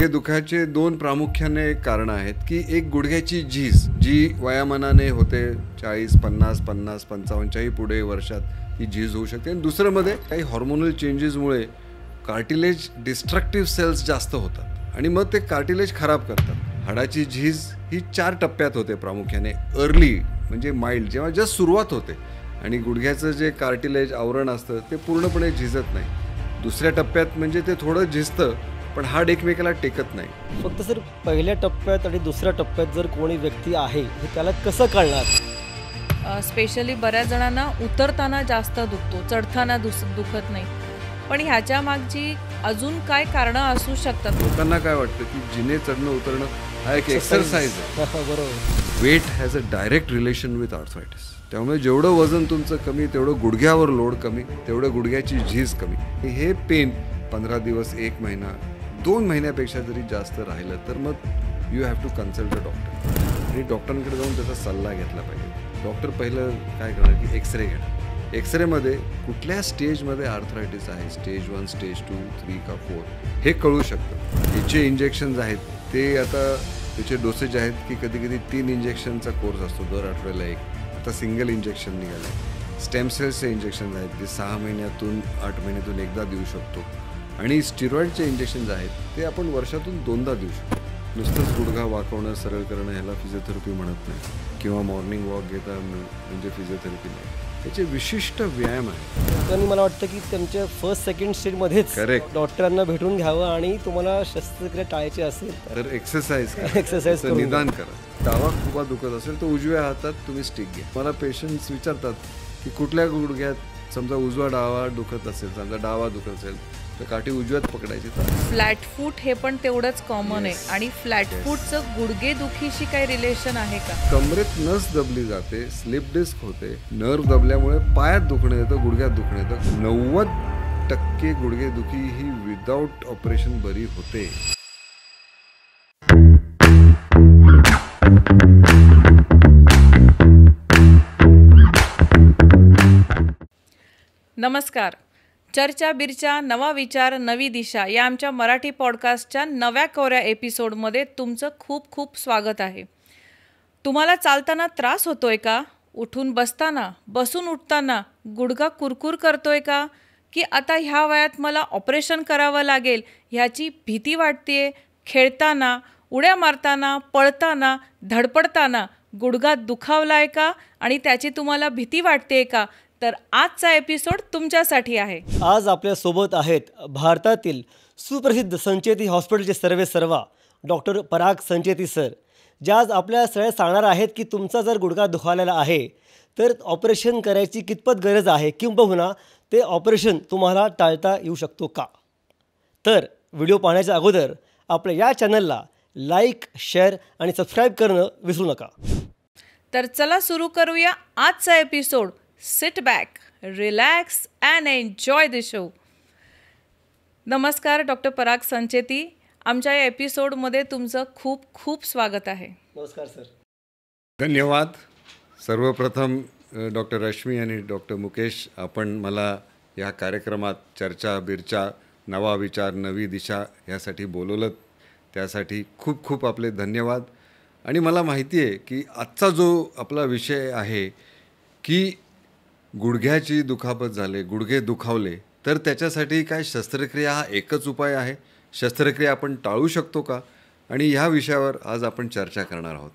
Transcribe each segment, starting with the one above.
गुडघेदुखाचे दोन प्रामुख्याने कारणं आहेत की एक गुडघ्याची झीज जी वयामानाने होते 40, 50, 50, 55च्याही पुढे वर्षात ही झीज होऊ शकते. आणि दुसरं मध्ये काही हॉर्मोनल चेंजेसमुळे कार्टिलेज डिस्ट्रक्टिव्ह सेल्स जास्त होतात आणि मग ते कार्टिलेज खराब करतात. हाडाची झीज ही 4 टप्प्यात होते प्रामुख्याने. अर्ली म्हणजे माइल्ड, जेव्हा जस्ट सुरुवात होते आणि गुडघ्याचं जे कार्टिलेज आवरण असतं ते पूर्णपणे झिजत नाही. दुसऱ्या टप्प्यात म्हणजे ते थोडं झिजतं पण हाड एकमेकाला टेकत नाही. फक्त सर पहिल्या टप्प्यात आणि दुसऱ्या टप्प्यात जर कोणी व्यक्ती आहे हे त्याला कसं कळणार? स्पेशली बऱ्याच जणांना उतरताना जास्त दुखतो, चढताना दुखत नाही. पण ह्याच्या मागची अजून काय कारणं असू शकतात? लोकांना काय वाटतं की जिने चढणं उतरणं हा एक एक्सरसाइज आहे. बरोबर. Weight has a direct relation with arthritis. त्यामुळे जेवढं वजन तुमचं कमी तेवढं गुडघ्यावर लोड कमी, तेवढं गुडघ्याची झीज कमी. हे पेन 15 दिवस, 1 महिना, 2 महिन्यापेक्षा जरी जास्त राहिलं तर मग you have to consult a doctor आणि डॉक्टरांकडे जाऊन त्याचा सल्ला घेतला पाहिजे. डॉक्टर पहिलं काय करणार की एक्सरे घेणार. एक्सरेमध्ये कुठल्या स्टेजमध्ये आर्थरायटिस आहे, स्टेज 1, स्टेज 2, 3 का 4 हे कळू शकतं. याचे इंजेक्शन्स आहेत ते आता त्याचे डोसेज आहेत की कधी कधी 3 इंजेक्शनचा कोर्स असतो दर आठवड्याला एक. आता सिंगल इंजेक्शन निघालं आहे. स्टेम सेल्सचे इंजेक्शन्स आहेत ते 6 महिन्यातून 8 महिन्यातून एकदा देऊ शकतो. आणि स्टिरॉइडचे इंजेक्शन्स आहेत ते आपण वर्षातून 2दा देऊ शकतो. नुसतंच गुडघा वाकवणं, सरळ करणं ह्याला फिजिओथेरपी म्हणत नाही किंवा मॉर्निंग वॉक घेता म्हणजे फिजिओथेरपी नाही. त्याचे विशिष्ट व्यायाम आहे. आणि मला वाटतं की त्यांच्या फर्स्ट सेकंड स्टेजमध्येच डॉक्टरांना भेटून घ्यावं आणि तुम्हाला शस्त्रक्रिया टाळायची असेल तर एक्सरसाइज निदान करा. डावा खुबा दुखत असेल तर उजव्या हातात तुम्ही स्टिक घ्या. मला पेशंट्स विचारतात की कुठल्या गुडघ्यात, समजा उजवा डावा दुखत असेल, समजा डावा दुखत असेल तर काठी उजव्यात पकडायची. फ्लॅट फूट हे पण तेवढंच कॉमन आहे. आणि फ्लॅट फूटचं गुडघे दुखीशी काही रिलेशन आहे का? कमरेत नस दबली जाते, स्लिप डिस्क होते, नर्व दबल्यामुळे पायात दुखणं येतं, गुडघ्यात दुखणं येतं. 90% गुडघे दुखी ही विदाऊट ऑपरेशन बरी होते. नमस्कार. चर्चा बिरचा, नवा विचार नवी दिशा या आमच्या मराठी पॉडकास्टच्या नव्या कोऱ्या एपिसोडमध्ये तुमचं खूप खूप स्वागत आहे. तुम्हाला चालताना त्रास होतोय का? उठून बसताना, बसून उठताना गुडघा कुरकुर करतोय का? की आता ह्या वयात मला ऑपरेशन करावं लागेल ह्याची भीती वाटतेय? खेळताना, उड्या मारताना, पळताना, धडपडताना गुडघा दुखावलाय का आणि त्याची तुम्हाला भीती वाटतेय का? तर आजचा एपिसोड तुमच्यासाठी आहे. आज आपल्या सोबत आहेत भारतातील सुप्रसिद्ध संचेती हॉस्पिटलचे सर्वेसर्वा डॉक्टर पराग संचेती सर, जे आज आपल्या सगळ्या सांगणार आहेत की तुमचा जर गुडघा दुखावलेला आहे तर ऑपरेशन करायची कितपत गरज आहे किंबहुना ते ऑपरेशन तुम्हाला टाळता येऊ शकतो का. तर व्हिडिओ पाहण्याच्या अगोदर आपल्या या चॅनलला लाईक, शेअर आणि सबस्क्राईब करणं विसरू नका. तर चला सुरू करूया आजचा episode. Sit back, relax and enjoy the show. नमस्कार डॉक्टर पराग संचेती. आमच्या या एपिसोडमध्ये तुमचं खूप खूप स्वागत आहे. नमस्कार सर. धन्यवाद. सर्वप्रथम डॉक्टर रश्मी आणि डॉक्टर मुकेश, आपण मला या कार्यक्रमात चर्चा बिरचा, नवा विचार नवी दिशा यासाठी बोलवलं, त्यासाठी खूप खूप आपले धन्यवाद. आणि मला माहिती आहे की आजचा जो आपला विषय आहे की गुडघ्याची दुखापत झाले, गुडघे दुखावले तर त्याच्यासाठी काय शस्त्रक्रिया हा एकच उपाय आहे? शस्त्रक्रिया आपण टाळू शकतो का? आणि ह्या विषयावर आज आपण चर्चा करणार आहोत.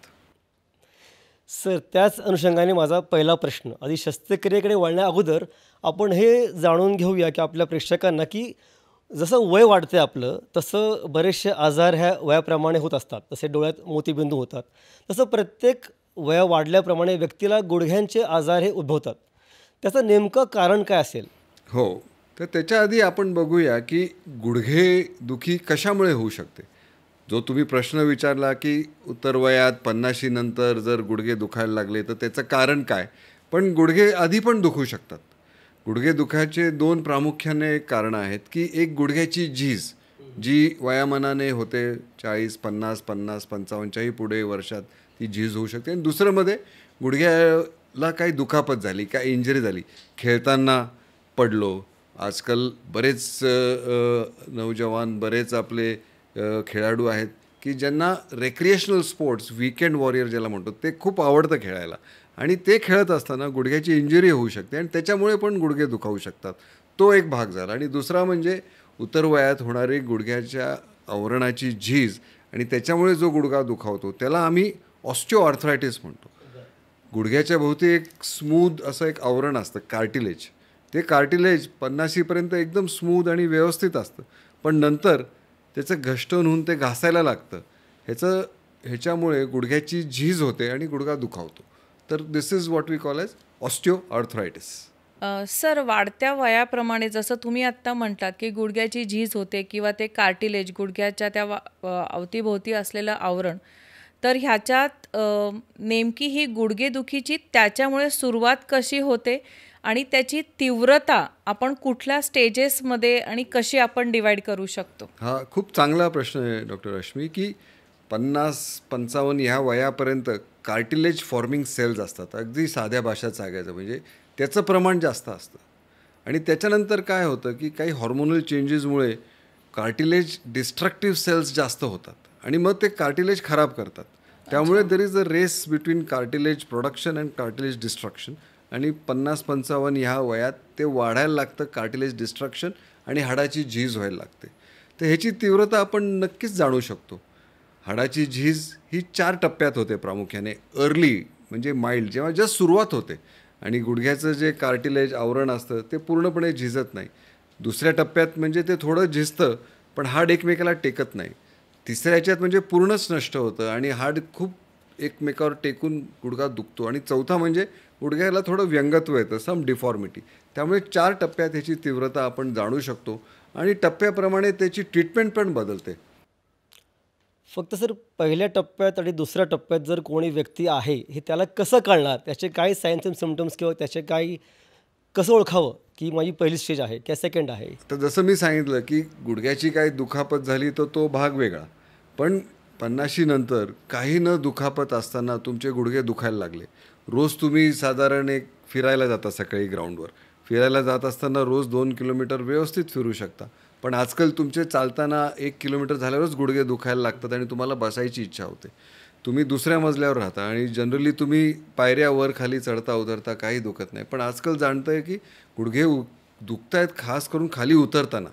सर, त्याच अनुषंगाने माझा पहिला प्रश्न, आधी शस्त्रक्रियेकडे वळण्या अगोदर आपण हे जाणून घेऊया की आपल्या प्रेक्षकांना की जसं वय वाढते आपलं तसं बरेचसे आजार ह्या वयाप्रमाणे होत असतात. जसे डोळ्यात मोतीबिंदू होतात, तसं प्रत्येक वया वाढल्याप्रमाणे व्यक्तीला गुडघ्यांचे आजार हे उद्भवतात. त्याचं नेमकं कारण काय असेल? हो, तर त्याच्या आधी आपण बघूया की गुडघे दुखी कशामुळे होऊ शकते. जो तुम्ही प्रश्न विचारला की उत्तर वयात 50 नंतर जर गुडघे दुखायला लागले तर त्याचं कारण काय, पण गुडघे आधी पण दुखू शकतात. गुडघे दुखाचे दोन प्रामुख्याने कारणं आहेत की एक गुडघ्याची झीज जी वयामानाने होते 40, 50, 50, 55च्याही पुढे वर्षात ती झीज होऊ शकते. आणि दुसरं मध्ये गुडघ्याला काही दुखापत झाली, काही इंजरी झाली, खेळताना पडलो. आजकाल बरेच नौजवान, बरेच आपले खेळाडू आहेत की ज्यांना रेक्रिएशनल स्पोर्ट्स, वीकेंड वॉरियर ज्याला म्हणतो, ते खूप आवडतं खेळायला आणि ते खेळत असताना गुडघ्याची इंजुरी होऊ शकते आणि त्याच्यामुळे पण गुडघे दुखावू शकतात. तो एक भाग झाला. आणि दुसरा म्हणजे उतर वयात होणारी गुडघ्याच्या आवरणाची झीज आणि त्याच्यामुळे जो गुडघा दुखावतो त्याला आम्ही ऑस्टिओआर्थरायटिस म्हणतो. गुडघ्याच्या भोवती एक स्मूथ असं एक आवरण असतं, कार्टिलेज. ते कार्टिलेज 50शीपर्यंत एकदम स्मूथ आणि व्यवस्थित असतं, पण नंतर त्याचं घष्टन होऊन ते घासायला लागतं. ह्याच्यामुळे गुडघ्याची झीज होते आणि गुडघा दुखावतो. तर this is what we call as osteoarthritis. Sir, वाढत्या वयाप्रमाणे जसं तुम्ही आत्ता म्हटलात की गुडघ्याची झीज होते किंवा ते कार्टिलेज गुडघ्याच्या त्या अवतीभोवती असलेलं आवरण, तर ह्याच्यात नेमकी ही गुडघेदुखीची त्याच्यामुळे सुरुवात कशी होते आणि त्याची तीव्रता आपण कुठल्या स्टेजेसमध्ये आणि कशी आपण डिवाईड करू शकतो? हा खूप चांगला प्रश्न आहे डॉक्टर रश्मी, की 50-55 ह्या वयापर्यंत कार्टिलेज फॉर्मिंग सेल्स असतात. अगदी साध्या भाषेत सांगायचं म्हणजे त्याचं प्रमाण जास्त असतं. आणि त्याच्यानंतर काय होतं की काही हॉर्मोनल चेंजेसमुळे कार्टिलेज डिस्ट्रक्टिव्ह सेल्स जास्त होतात आणि मग ते कार्टिलेज खराब करतात. त्यामुळे there is a race between cartilage production and cartilage destruction. आणि 50-55 ह्या वयात ते वाढायला लागतं, कार्टिलेज डिस्ट्रक्शन, आणि हाडाची झीज व्हायला लागते. तर ह्याची तीव्रता आपण नक्कीच जाणू शकतो. हाडाची झीज ही 4 टप्प्यात होते प्रामुख्याने. अर्ली म्हणजे माइल्ड, जेव्हा जस्ट सुरुवात होते आणि गुडघ्याचं जे कार्टिलेज आवरण असतं ते पूर्णपणे झिजत नाही. दुसऱ्या टप्प्यात म्हणजे ते थोडं झिजतं पण हाड एकमेकाला टेकत नाही. तिसऱ्या ह्याच्यात म्हणजे पूर्णच नष्ट होतं आणि हाड खूप एकमेकावर टेकून गुडघा दुखतो. आणि चौथा म्हणजे गुडघ्याला थोडं व्यंगत्व येतं, सम डिफॉर्मिटी. त्यामुळे 4 टप्प्यात ह्याची तीव्रता आपण जाणू शकतो आणि टप्प्याप्रमाणे त्याची ट्रीटमेंट पण बदलते. फक्त सर पहिल्या टप्प्यात आणि दुसऱ्या टप्प्यात जर कोणी व्यक्ती आहे हे त्याला कसं कळणार? त्याचे काही सायन्स अँड सिम्पटम्स किंवा त्याचे काही कसं ओळखावं की माझी पहिली स्टेज आहे किंवा सेकंड आहे? तर जसं मी सांगितलं की गुडघ्याची काही दुखापत झाली तर तो भाग वेगळा, पण 50शी नंतर काही न दुखापत असताना तुमचे गुडघे दुखायला लागले. रोज तुम्ही साधारण एक फिरायला जाता, सकाळी ग्राउंडवर फिरायला जात असताना रोज 2 किलोमीटर व्यवस्थित फिरू शकता, पण आजकाल तुमचे चालताना 1 किलोमीटर झाल्यावरच गुडघे दुखायला लागतात आणि तुम्हाला बसायची इच्छा होते. तुम्ही दुसऱ्या मजल्यावर राहता आणि जनरली तुम्ही पायऱ्यावर खाली चढता उतरता काही दुखत नाही, पण आजकाल जाणतं आहे की गुडघे दुखत आहेत, खास करून खाली उतरताना.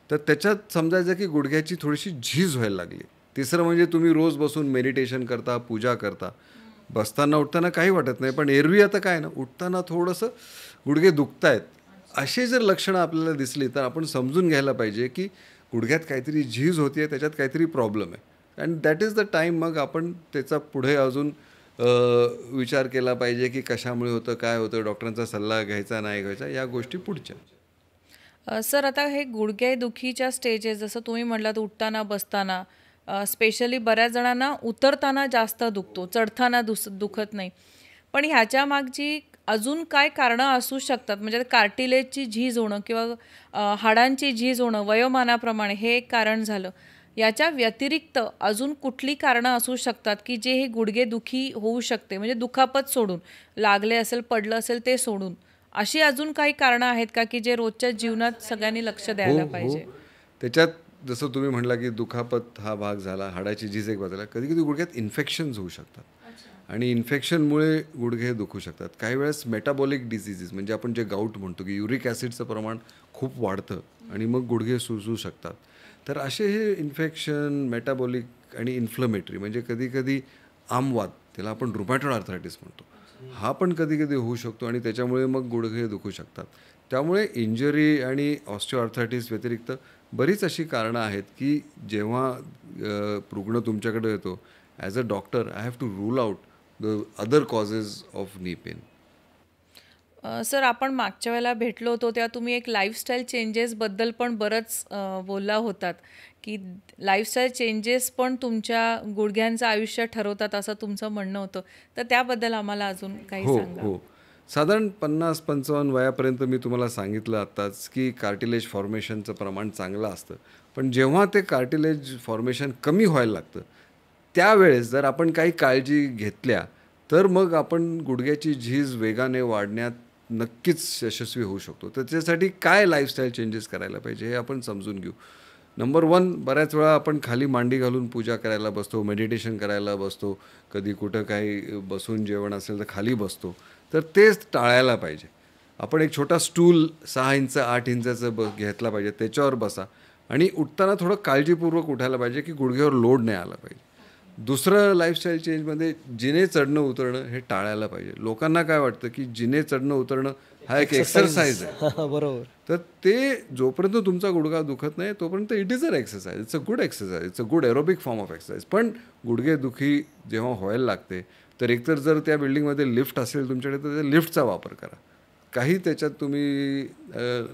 तर त्याच्यात समजायचं की गुडघ्याची थोडीशी झीज व्हायला लागली. तिसरं म्हणजे तुम्ही रोज बसून मेडिटेशन करता, पूजा करता, बसताना उठताना काही वाटत नाही, पण एरवी आता काय ना, उठताना थोडंसं गुडघे दुखत आहेत, असे जर लक्षणं आपल्याला दिसली तर आपण समजून घ्यायला पाहिजे की गुडघ्यात काहीतरी झीज होती आहे, त्याच्यात काहीतरी प्रॉब्लेम आहे. And that is the time मग आपण त्याचा पुढे अजून विचार केला पाहिजे की कशामुळे होतं, काय होतं, डॉक्टरांचा सल्ला घ्यायचा नाही घ्यायचा, या गोष्टी पुढच्या. सर, आता हे गुडघेदुखीच्या स्टेजेस जसं तुम्ही म्हटलात, उठताना बसताना स्पेशली बऱ्याच जणांना उतरताना जास्त दुखतो, चढताना दुखत नाही. पण ह्याच्या मागची अजून काय कारणं असू शकतात? म्हणजे कार्टिलेजची झीज होणं किंवा हाडांची झीज होणं वयोमानाप्रमाणे हे एक कारण झालं. याच्या व्यतिरिक्त अजून कुठली कारणं असू शकतात की जे हे गुडघेदुखी होऊ शकते? म्हणजे दुखापत सोडून, लागले असेल, पडलं असेल ते सोडून, अशी अजून काही कारणं आहेत का की जे रोजच्या जीवनात सगळ्यांनी लक्ष द्यायला पाहिजे? त्याच्यात जसं तुम्ही म्हटला की दुखापत हा भाग झाला, हाडाची झीज एक बाजूला, कधी कधी गुडघ्यात इन्फेक्शन्स होऊ शकतात आणि इन्फेक्शनमुळे गुडघे दुखू शकतात. काही वेळेस मेटाबॉलिक डिसिजेस म्हणजे आपण जे गाऊट म्हणतो की युरिक ॲसिडचं प्रमाण खूप वाढतं आणि मग गुडघे सुजू शकतात. तर असे हे इन्फेक्शन, मेटाबॉलिक आणि इन्फ्लमेटरी म्हणजे कधी कधी आमवात, त्याला आपण रुमॅटॉइड आर्थरायटिस म्हणतो, हा पण कधी कधी होऊ शकतो आणि त्याच्यामुळे मग गुडघे दुखू शकतात. त्यामुळे इंजरी आणि ऑस्टिओआर्थरायटिस व्यतिरिक्त बरीच अशी कारणं आहेत की जेव्हा रुग्ण तुमच्याकडे येतो, as a doctor I have to rule out the other causes of knee pain. Sir, आपण मागच्या वेळेला भेटलो होतो तेव्हा तुम्ही एक लाईफस्टाईल चेंजेसबद्दल पण बरंच बोलला होतात की लाईफस्टाईल चेंजेस पण तुमच्या गुडघ्यांचं आयुष्य ठरवतात असं तुमचं म्हणणं होतं. तर त्याबद्दल आम्हाला अजून काही हो सांगा. हो, साधारण 50-55 वयापर्यंत मी तुम्हाला सांगितलं आत्ताच की कार्टिलेज फॉर्मेशनचं प्रमाण चांगलं असतं, पण जेव्हा ते कार्टिलेज फॉर्मेशन कमी व्हायला लागतं त्यावेळेस जर आपण काही काळजी घेतल्या तर मग आपण गुडघ्याची झीज वेगाने वाढण्यात नक्कीच यशस्वी होऊ शकतो. तर त्याच्यासाठी काय लाईफस्टाईल चेंजेस करायला पाहिजे हे आपण समजून घेऊ. नंबर 1, बऱ्याच वेळा आपण खाली मांडी घालून पूजा करायला बसतो, मेडिटेशन करायला बसतो, कधी कुठं काही बसून जेवण असेल तर खाली बसतो, तर तेच टाळायला पाहिजे. आपण एक छोटा स्टूल 6 इंच 8 इंचाचं घेतला पाहिजे, त्याच्यावर बसा आणि उठताना थोडं काळजीपूर्वक उठायला पाहिजे की गुडघ्यावर लोड नाही आला पाहिजे. दुसरं लाईफस्टाईल चेंजमध्ये जिने चढणं उतरणं हे टाळायला पाहिजे. लोकांना काय वाटतं की जिने चढणं उतरणं हा एक एक्सरसाइज आहे. बरोबर. तर ते जोपर्यंत तुमचा गुडघा दुखत नाही तोपर्यंत it is a exercise, it's a good exercise, it's a good aerobic form of exercise. पण गुडघे दुखी जेव्हा व्हायला लागते तर एकतर जर त्या बिल्डिंगमध्ये लिफ्ट असेल तुमच्याकडे तर त्या लिफ्टचा वापर करा. काही त्याच्यात तुम्ही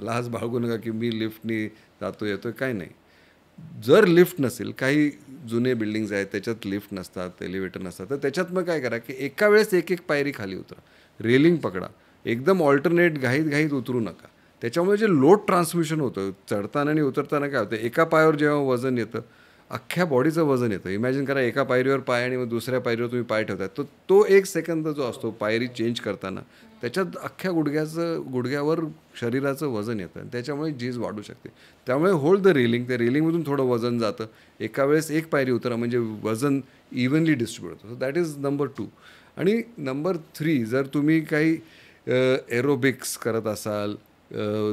लाज बाळगू नका की मी लिफ्टनी जातो येतो, काही नाही. जर लिफ्ट नसेल, काही जुने बिल्डिंग्स आहेत त्याच्यात लिफ्ट नसतात, एलिव्हेटर नसतात, तर त्याच्यात मग काय करा की एका वेळेस एक एक पायरी खाली उतरा, रेलिंग पकडा, एकदम ऑल्टरनेट घाईत उतरू नका. त्याच्यामुळे जे लोड ट्रान्समिशन होतं चढताना आणि उतरताना काय होतं, एका पायावर जेव्हा वजन येतं अख्ख्या बॉडीचं वजन येतं. इमॅजिन करा एका पायरीवर पाय आणि मग दुसऱ्या पायरीवर तुम्ही पाय ठेवताय, तर तो 1 सेकंद जो असतो पायरी चेंज करताना त्याच्यात अख्ख्या गुडघ्यावर शरीराचं वजन येतं आणि त्याच्यामुळे झीज वाढू शकते. त्यामुळे होल्ड द रेलिंग, त्या रेलिंगमधून थोडं वजन जातं, एका वेळेस एक पायरी उतरा म्हणजे वजन इव्हनली डिस्ट्रीब्यूट होतं. So that is number 2. आणि नंबर 3, जर तुम्ही काही एरोबिक्स करत असाल,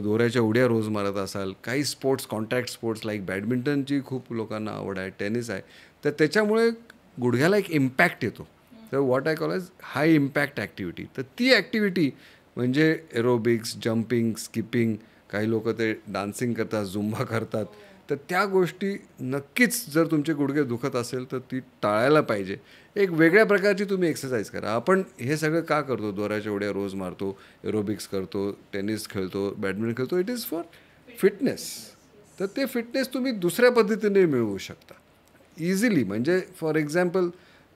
दोऱ्याच्या उड्या रोज मारत असाल, काही स्पोर्ट्स कॉन्टॅक्ट स्पोर्ट्स लाईक बॅडमिंटनची खूप लोकांना आवड आहे, टेनिस आहे, तर त्याच्यामुळे गुडघ्याला एक इम्पॅक्ट येतो. तर what I call as high impact activity. तर ती ॲक्टिव्हिटी म्हणजे एरोबिक्स, जम्पिंग, स्किपिंग, काही लोक ते डान्सिंग करतात, झुंबा करतात, तर त्या गोष्टी नक्कीच जर तुमचे गुडघे दुखत असेल तर ती टाळायला पाहिजे. एक वेगळ्या प्रकारची तुम्ही एक्सरसाइज करा. आपण हे सगळं का करतो, दोऱ्याच्या उड्या रोज मारतो, एरोबिक्स करतो, टेनिस खेळतो, बॅडमिंटन खेळतो, इट इज फॉर फिटनेस. तर ते फिटनेस तुम्ही दुसऱ्या पद्धतीने मिळवू शकता इझिली. म्हणजे फॉर एक्झाम्पल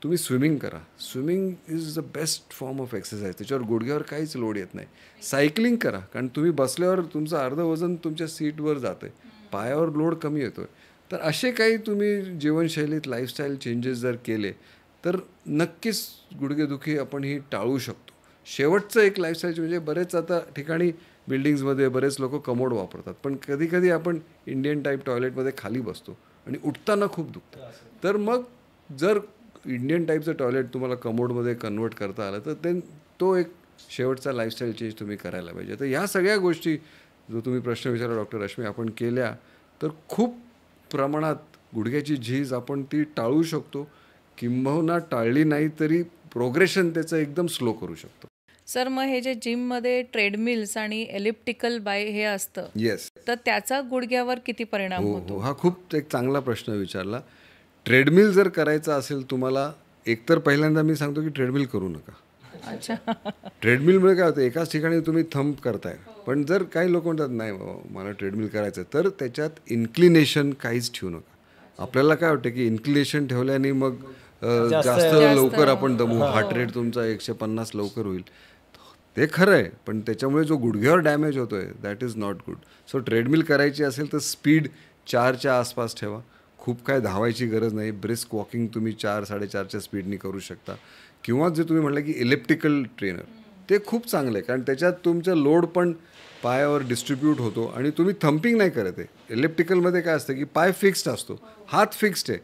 तुम्ही स्विमिंग करा. Swimming is the best form of exercise. त्याच्यावर गुडघ्यावर काहीच लोड येत नाही. सायकलिंग करा, कारण तुम्ही बसल्यावर तुमचं अर्धं वजन तुमच्या सीटवर जातं आहे, पायावर लोड कमी येतो आहे. तर असे काही तुम्ही जीवनशैलीत लाईफस्टाईल चेंजेस जर केले तर नक्कीच गुडघेदुखी आपण ही टाळू शकतो. शेवटचं एक लाईफस्टाईल म्हणजे बरेच आता ठिकाणी बिल्डिंग्समध्ये बरेच लोक कमोड वापरतात, पण कधीकधी आपण इंडियन टाईप टॉयलेटमध्ये खाली बसतो आणि उठताना खूप दुखतं. तर मग जर इंडियन टाईपचं टॉयलेट तुम्हाला कमोडमध्ये कन्वर्ट करता आलं तर तो एक शेवटचा लाईफस्टाईल चेंज तुम्ही करायला पाहिजे. तर ह्या सगळ्या गोष्टी जो तुम्ही प्रश्न विचारला डॉक्टर रश्मी, आपण केल्या तर खूप प्रमाणात गुडघ्याची झीज आपण ती टाळू शकतो, किंबहुना टाळली नाही तरी प्रोग्रेशन त्याचं एकदम स्लो करू शकतो. सर, मग हे जे जिममध्ये ट्रेडमिल्स आणि एलिप्टिकल बाय हे असतं, येस, तर त्याचा गुडघ्यावर किती परिणाम हो होतो? हो, हा खूप एक चांगला प्रश्न विचारला. ट्रेडमिल जर करायचा असेल तुम्हाला, एकतर पहिल्यांदा मी सांगतो की ट्रेडमिल करू नका. अच्छा. ट्रेडमिलमुळे काय होतं, एकाच ठिकाणी तुम्ही थंब करताय, पण जर काही लोक म्हणतात नाही बाबा मला ट्रेडमिल करायचं, तर त्याच्यात इन्क्लिनेशन काहीच ठेवू नका. आपल्याला काय वाटतं की इन्क्लिनेशन ठेवल्याने मग जास्त लवकर आपण दमू, हार्ट रेट तुमचा 150 लवकर होईल. ते खरं आहे, पण त्याच्यामुळे जो गुडघ्यावर डॅमेज होतो आहे that is not good. So treadmill करायची असेल तर स्पीड 4च्या आसपास ठेवा. खूप काय धावायची गरज नाही. ब्रिस्क वॉकिंग तुम्ही 4-4.5च्या स्पीडनी करू शकता. किंवा जे तुम्ही म्हटलं की इलेक्ट्रिकल ट्रेनर, ते खूप चांगलं आहे, कारण त्याच्यात तुमचा लोड पण पायावर डिस्ट्रीब्यूट होतो आणि तुम्ही थम्पिंग नाही करत आहे. इलेक्ट्रिकलमध्ये काय असतं की पाय फिक्स्ड असतो, हात फिक्स्ड आहे.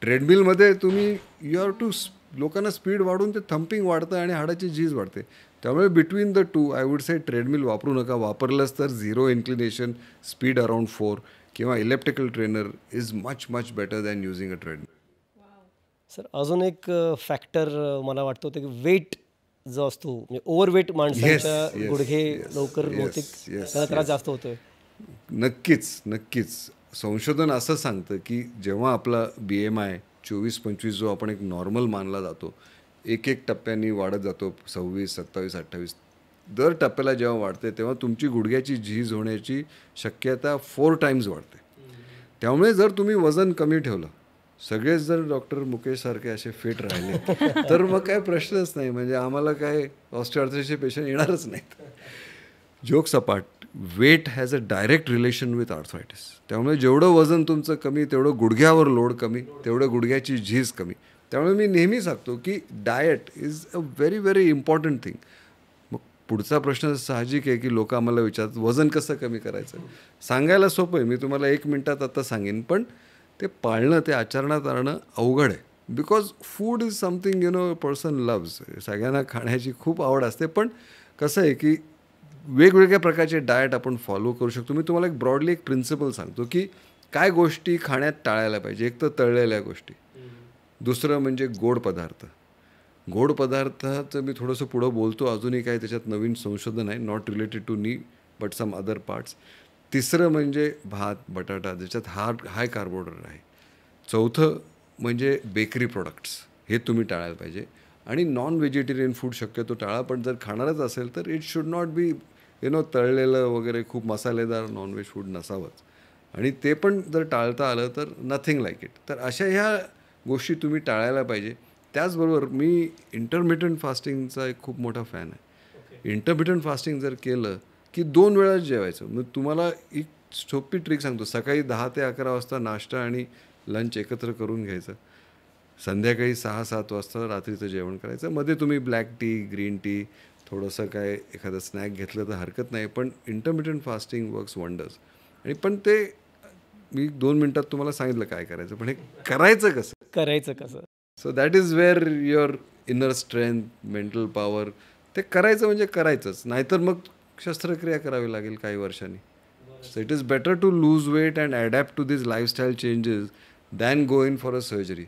ट्रेडमिलमध्ये तुम्ही यू हॅव टू लोकांना स्पीड वाढून ते थम्पिंग वाढतं आणि हाडाची झीज वाढते. त्यामुळे between the two I would say treadmill वापरू नका. वापरलंच तर 0 इन्क्लिनेशन, स्पीड अराउंड 4 किंवा electrical trainer is much better than using a treadmill. Sir, अजून एक फॅक्टर मला वाटतं होतं की वेट जो असतो, म्हणजे ओव्हरवेट माणसांच्या गुडघे लवकर बहुतेक त्याला त्रास जास्त होतोय. नक्कीच संशोधन असं सांगतं की जेव्हा आपला BMI 24-25 जो आपण एक नॉर्मल मानला जातो, एक टप्प्याने वाढत जातो, 26, 27, 28, दर टप्प्याला जेव्हा वाढते तेव्हा तुमची गुडघ्याची झीज होण्याची शक्यता 4 टाइम्स वाढते. त्यामुळे जर तुम्ही वजन कमी ठेवलं, सगळेच जर डॉक्टर मुकेश सारखे असे फिट राहिले तर मग काय प्रश्नच नाही. म्हणजे आम्हाला काय ऑस्टिओआर्थ्रायटिसचे पेशंट येणारच नाहीत. जोक सपाट, weight has a direct relation with arthritis. त्यामुळे जेवढं वजन तुमचं कमी तेवढं गुडघ्यावर लोड कमी, तेवढं गुडघ्याची झीज कमी. त्यामुळे मी नेहमी सांगतो की diet is a very important thing. मग पुढचा प्रश्न साहजिक आहे की लोक आम्हाला विचारतात वजन कसं कमी करायचं. सांगायला सोपं आहे, मी तुम्हाला 1 मिनिटात आता सांगेन, पण ते पाळणं, ते आचरणात आणणं अवघड आहे. Because food is something person loves. सगळ्यांना खाण्याची खूप आवड असते, पण कसं आहे की वेगवेगळ्या प्रकारचे डाएट आपण फॉलो करू शकतो. मी तुम्हाला एक ब्रॉडली एक प्रिन्सिपल सांगतो की काय गोष्टी खाण्यात टाळायला पाहिजे. एक तर तळलेल्या गोष्टी, दुसरं म्हणजे गोड पदार्थ. गोड पदार्थाचं मी थोडंसं पुढं बोलतो, अजूनही काही त्याच्यात नवीन संशोधन आहे, नॉट रिलेटेड टू नी बट सम अदर पार्ट्स. तिसरं म्हणजे भात, बटाटा, ज्याच्यात हाय कार्बोहायड्रेट आहे. चौथं म्हणजे बेकरी प्रोडक्ट्स, हे तुम्ही टाळायला पाहिजे. आणि नॉन व्हेजिटेरियन फूड शक्यतो टाळा, पण जर खाणारच असेल तर इट शुड नॉट बी तळलेलं वगैरे खूप मसालेदार नॉनव्हेज फूड नसावंच. आणि ते पण जर टाळता आलं तर नथिंग लाईक इट. तर अशा ह्या गोष्टी तुम्ही टाळायला पाहिजे. त्याचबरोबर मी इंटरमिटंट फास्टिंगचा एक खूप मोठा फॅन आहे. इंटरमिटंट फास्टिंग जर केलं की 2 वेळाच जेवायचं. मग तुम्हाला एक सोपी ट्रिक सांगतो. सकाळी 10 ते 11 वाजता नाश्ता आणि लंच एकत्र करून घ्यायचं. संध्याकाळी 6-7 वाजता रात्रीचं जेवण करायचं. मध्ये तुम्ही ब्लॅक टी, ग्रीन टी, थोडंसं काय एखादं स्नॅक घेतलं तर हरकत नाही. पण इंटरमिटंट फास्टिंग वर्क्स वंडर्स. आणि पण ते मी 2 मिनटात तुम्हाला सांगितलं काय करायचं, पण हे करायचं कसं. So that is where your inner strength, mental power. ते करायचं म्हणजे करायचंच, नाहीतर मग शस्त्रक्रिया करावी लागेल काही वर्षांनी. So it is better to lose weight and adapt to this lifestyle changes than go in for a surgery.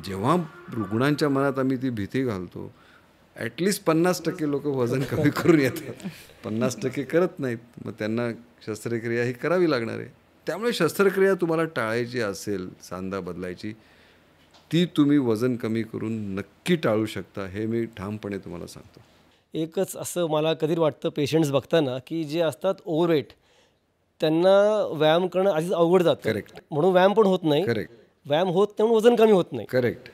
जेव्हा रुग्णांच्या मनात आम्ही ती भीती घालतो, ॲटलिस्ट 50% लोक वजन कमी करून येतात, 50% करत नाहीत. मग त्यांना शस्त्रक्रिया ही करावी लागणार आहे. त्यामुळे शस्त्रक्रिया तुम्हाला टाळायची असेल, सांधा बदलायची, ती तुम्ही वजन कमी करून नक्की टाळू शकता, हे मी ठामपणे तुम्हाला सांगतो. एकच असं मला कधी वाटतं पेशंट्स बघताना की जे असतात ओव्हरवेट, त्यांना व्यायाम करणं आधीच अवघड जातं. करेक्ट. म्हणून व्यायाम पण होत नाही. करेक्ट. व्यायाम होत नाही म्हणून वजन कमी होत नाही. करेक्ट.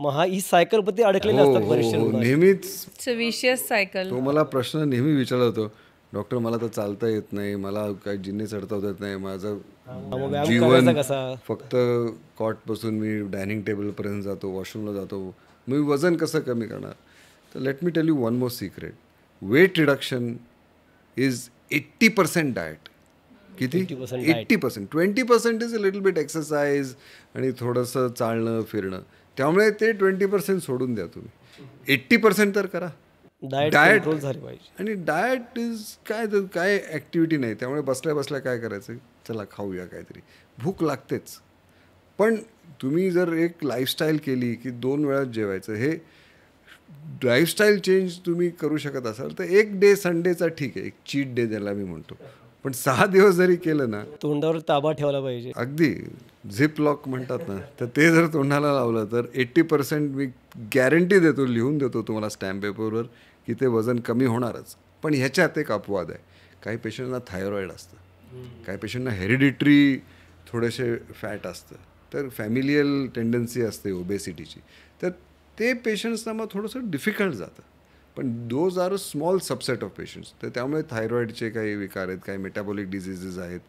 मग ही सायकलमध्ये अडकलेले असतात बरेचसे रुग्ण. नेहमीच विशियस सायकल. तो मला प्रश्न नेहमी विचारला होतो, डॉक्टर मला तर चालता येत नाही, मला काही जिन्ने चढता येत नाही, माझं व्यायाम जीवन करायचा कसा? फक्त कॉट बसून मी डायनिंग टेबलपर्यंत जातो, वॉशरूमला जातो, मी वजन कसं कमी करणार. तर let me tell you one more secret. Weight reduction is 80% diet. किती? 80%. 20% is a little bit exercise आणि थोडंसं चालणं फिरणं. त्यामुळे ते 20% सोडून द्या तुम्ही. 80% तर करा. डाएट कंट्रोल झाली पाहिजे. आणि डाएट इज काय ॲक्टिव्हिटी नाही. त्यामुळे बसल्या बसल्या काय करायचं, चला खाऊया काहीतरी, भूक लागतेच. पण तुम्ही जर एक लाईफस्टाईल केली की 2 वेळाच जेवायचं, हे लाईफस्टाईल चेंज तुम्ही करू शकत असाल तर एक डे संडेचा ठीक आहे, एक चीट डे ज्याला मी म्हणतो. पण 6 दिवस जरी केलं ना, तोंडावर ताबा ठेवला पाहिजे. अगदी झिप लॉक म्हणतात ना, तर ते जर तोंडाला लावलं तर 80% मी गॅरंटी देतो, लिहून देतो तुम्हाला स्टॅम्प पेपरवर की ते वजन कमी होणारच. पण ह्याच्यात एक अपवाद आहे. काही पेशंटना थायरॉईड असतं, काही पेशंटना हेरिडिटरी थोडेसे फॅट असतं, तर फॅमिलियल टेंडन्सी असते ओबेसिटीची, तर ते पेशंट्सना मग थोडंसं डिफिकल्ट जातं. पण those are a small subset of patients. तर त्यामुळे थायरॉईडचे काही विकार आहेत, काही मेटाबॉलिक डिझिजेस आहेत,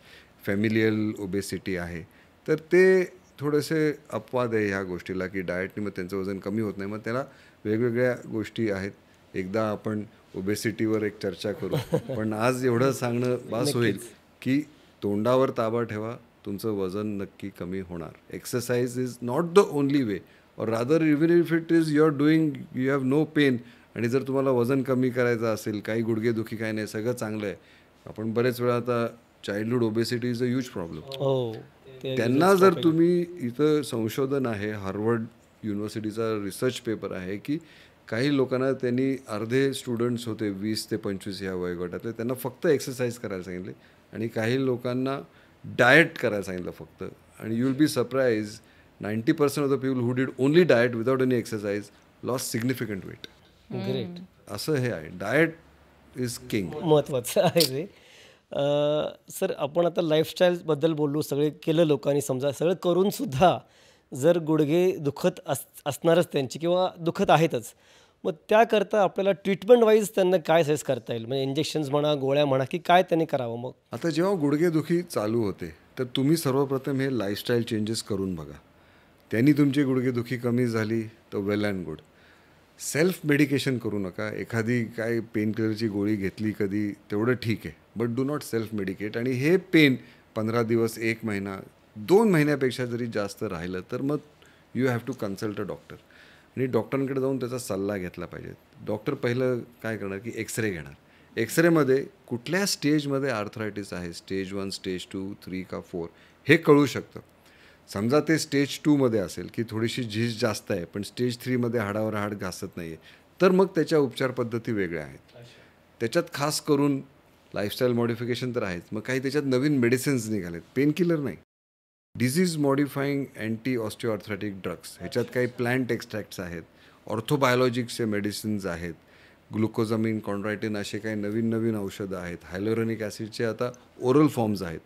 फॅमिलियल ओबेसिटी आहे, तर ते थोडेसे अपवाद आहे ह्या गोष्टीला की डाएटने मग त्यांचं वजन कमी होत नाही. मग त्याला वेगवेगळ्या गोष्टी आहेत. एकदा आपण ओबेसिटीवर एक चर्चा करू. पण आज एवढं सांगणं बास होईल की तोंडावर ताबा ठेवा, तुमचं वजन नक्की कमी होणार. Exercise is not the only way, or rather even if it is you are doing, you have no pain, आणि जर तुम्हाला वजन कमी करायचं असेल, काही गुडघेदुखी काही नाही, सगळं चांगलं आहे. आपण बरेच वेळा आता childhood obesity is a huge problem. त्यांना जर तुम्ही, इथं संशोधन आहे, हार्वर्ड युनिव्हर्सिटीचा रिसर्च पेपर आहे की काही लोकांना त्यांनी, अर्धे स्टुडंट्स होते 20 ते 25 ह्या वयोगटातले, त्यांना फक्त एक्सरसाइज करायला सांगितले आणि काही लोकांना डाएट करायला सांगितलं फक्त. आणि you will be surprise, 90% of the people who did only diet without any exercise loss significant weight. Great. असं हे आहे. Diet is king. महत्त्वाचं आहे ते. सर, आपण आता लाईफस्टाईलबद्दल बोललो, सगळे केलं लोकांनी, समजा सगळं करूनसुद्धा जर गुडघे दुखत असणारच त्यांची किंवा दुखत आहेतच, मग त्याकरता आपल्याला ट्रीटमेंट वाईज त्यांना काय सजेस्ट करता येईल? म्हणजे इंजेक्शन्स म्हणा, गोळ्या म्हणा, की काय त्यांनी करावं? मग आता जेव्हा गुडघेदुखी चालू होते तर तुम्ही सर्वप्रथम हे लाईफस्टाईल चेंजेस करून बघा. त्यांनी तुमची गुडघेदुखी कमी झाली तर वेल अँड गुड. सेल्फ मेडिकेशन करू नका. एखादी काय पेन किलरची गोळी घेतली कधी तेवढं ठीक आहे, but do not self medicate. आणि हे पेन 15 दिवस, 1 महिना, 2 महिन्यापेक्षा जरी जास्त राहिलं तर मग you have to consult a doctor. आणि डॉक्टरांकडे जाऊन त्याचा सल्ला घेतला पाहिजे. डॉक्टर पहिलं काय करणार की एक्सरे घेणार. एक्सरेमध्ये कुठल्या स्टेजमध्ये आर्थरायटिस आहे, स्टेज 1, स्टेज 2, 3 का 4 हे कळू शकतं. समजा ते स्टेज 2मध्ये असेल की थोडीशी झीज जास्त आहे पण स्टेज 3मध्ये हाडावर हाड घासत नाही आहे, तर मग त्याच्या उपचार पद्धती वेगळ्या आहेत. त्याच्यात खास करून लाईफस्टाईल मॉडिफिकेशन तर आहेच, मग काही त्याच्यात नवीन मेडिसिन्स निघालेत, पेनकिलर नाही, डिझीज मॉडिफाईंग अँटी ऑस्टिओआर्थरायटिक ड्रग्स. ह्याच्यात काही प्लांट एक्स्ट्रॅक्ट्स आहेत, ऑर्थोबायोलॉजिक्सचे मेडिसिन्स आहेत, ग्लुकोजामिन, कॉन्ड्रायटिन असे काही नवीन नवीन औषधं आहेत, हायलोरोनिक ॲसिडचे आता ओरल फॉर्म्स आहेत.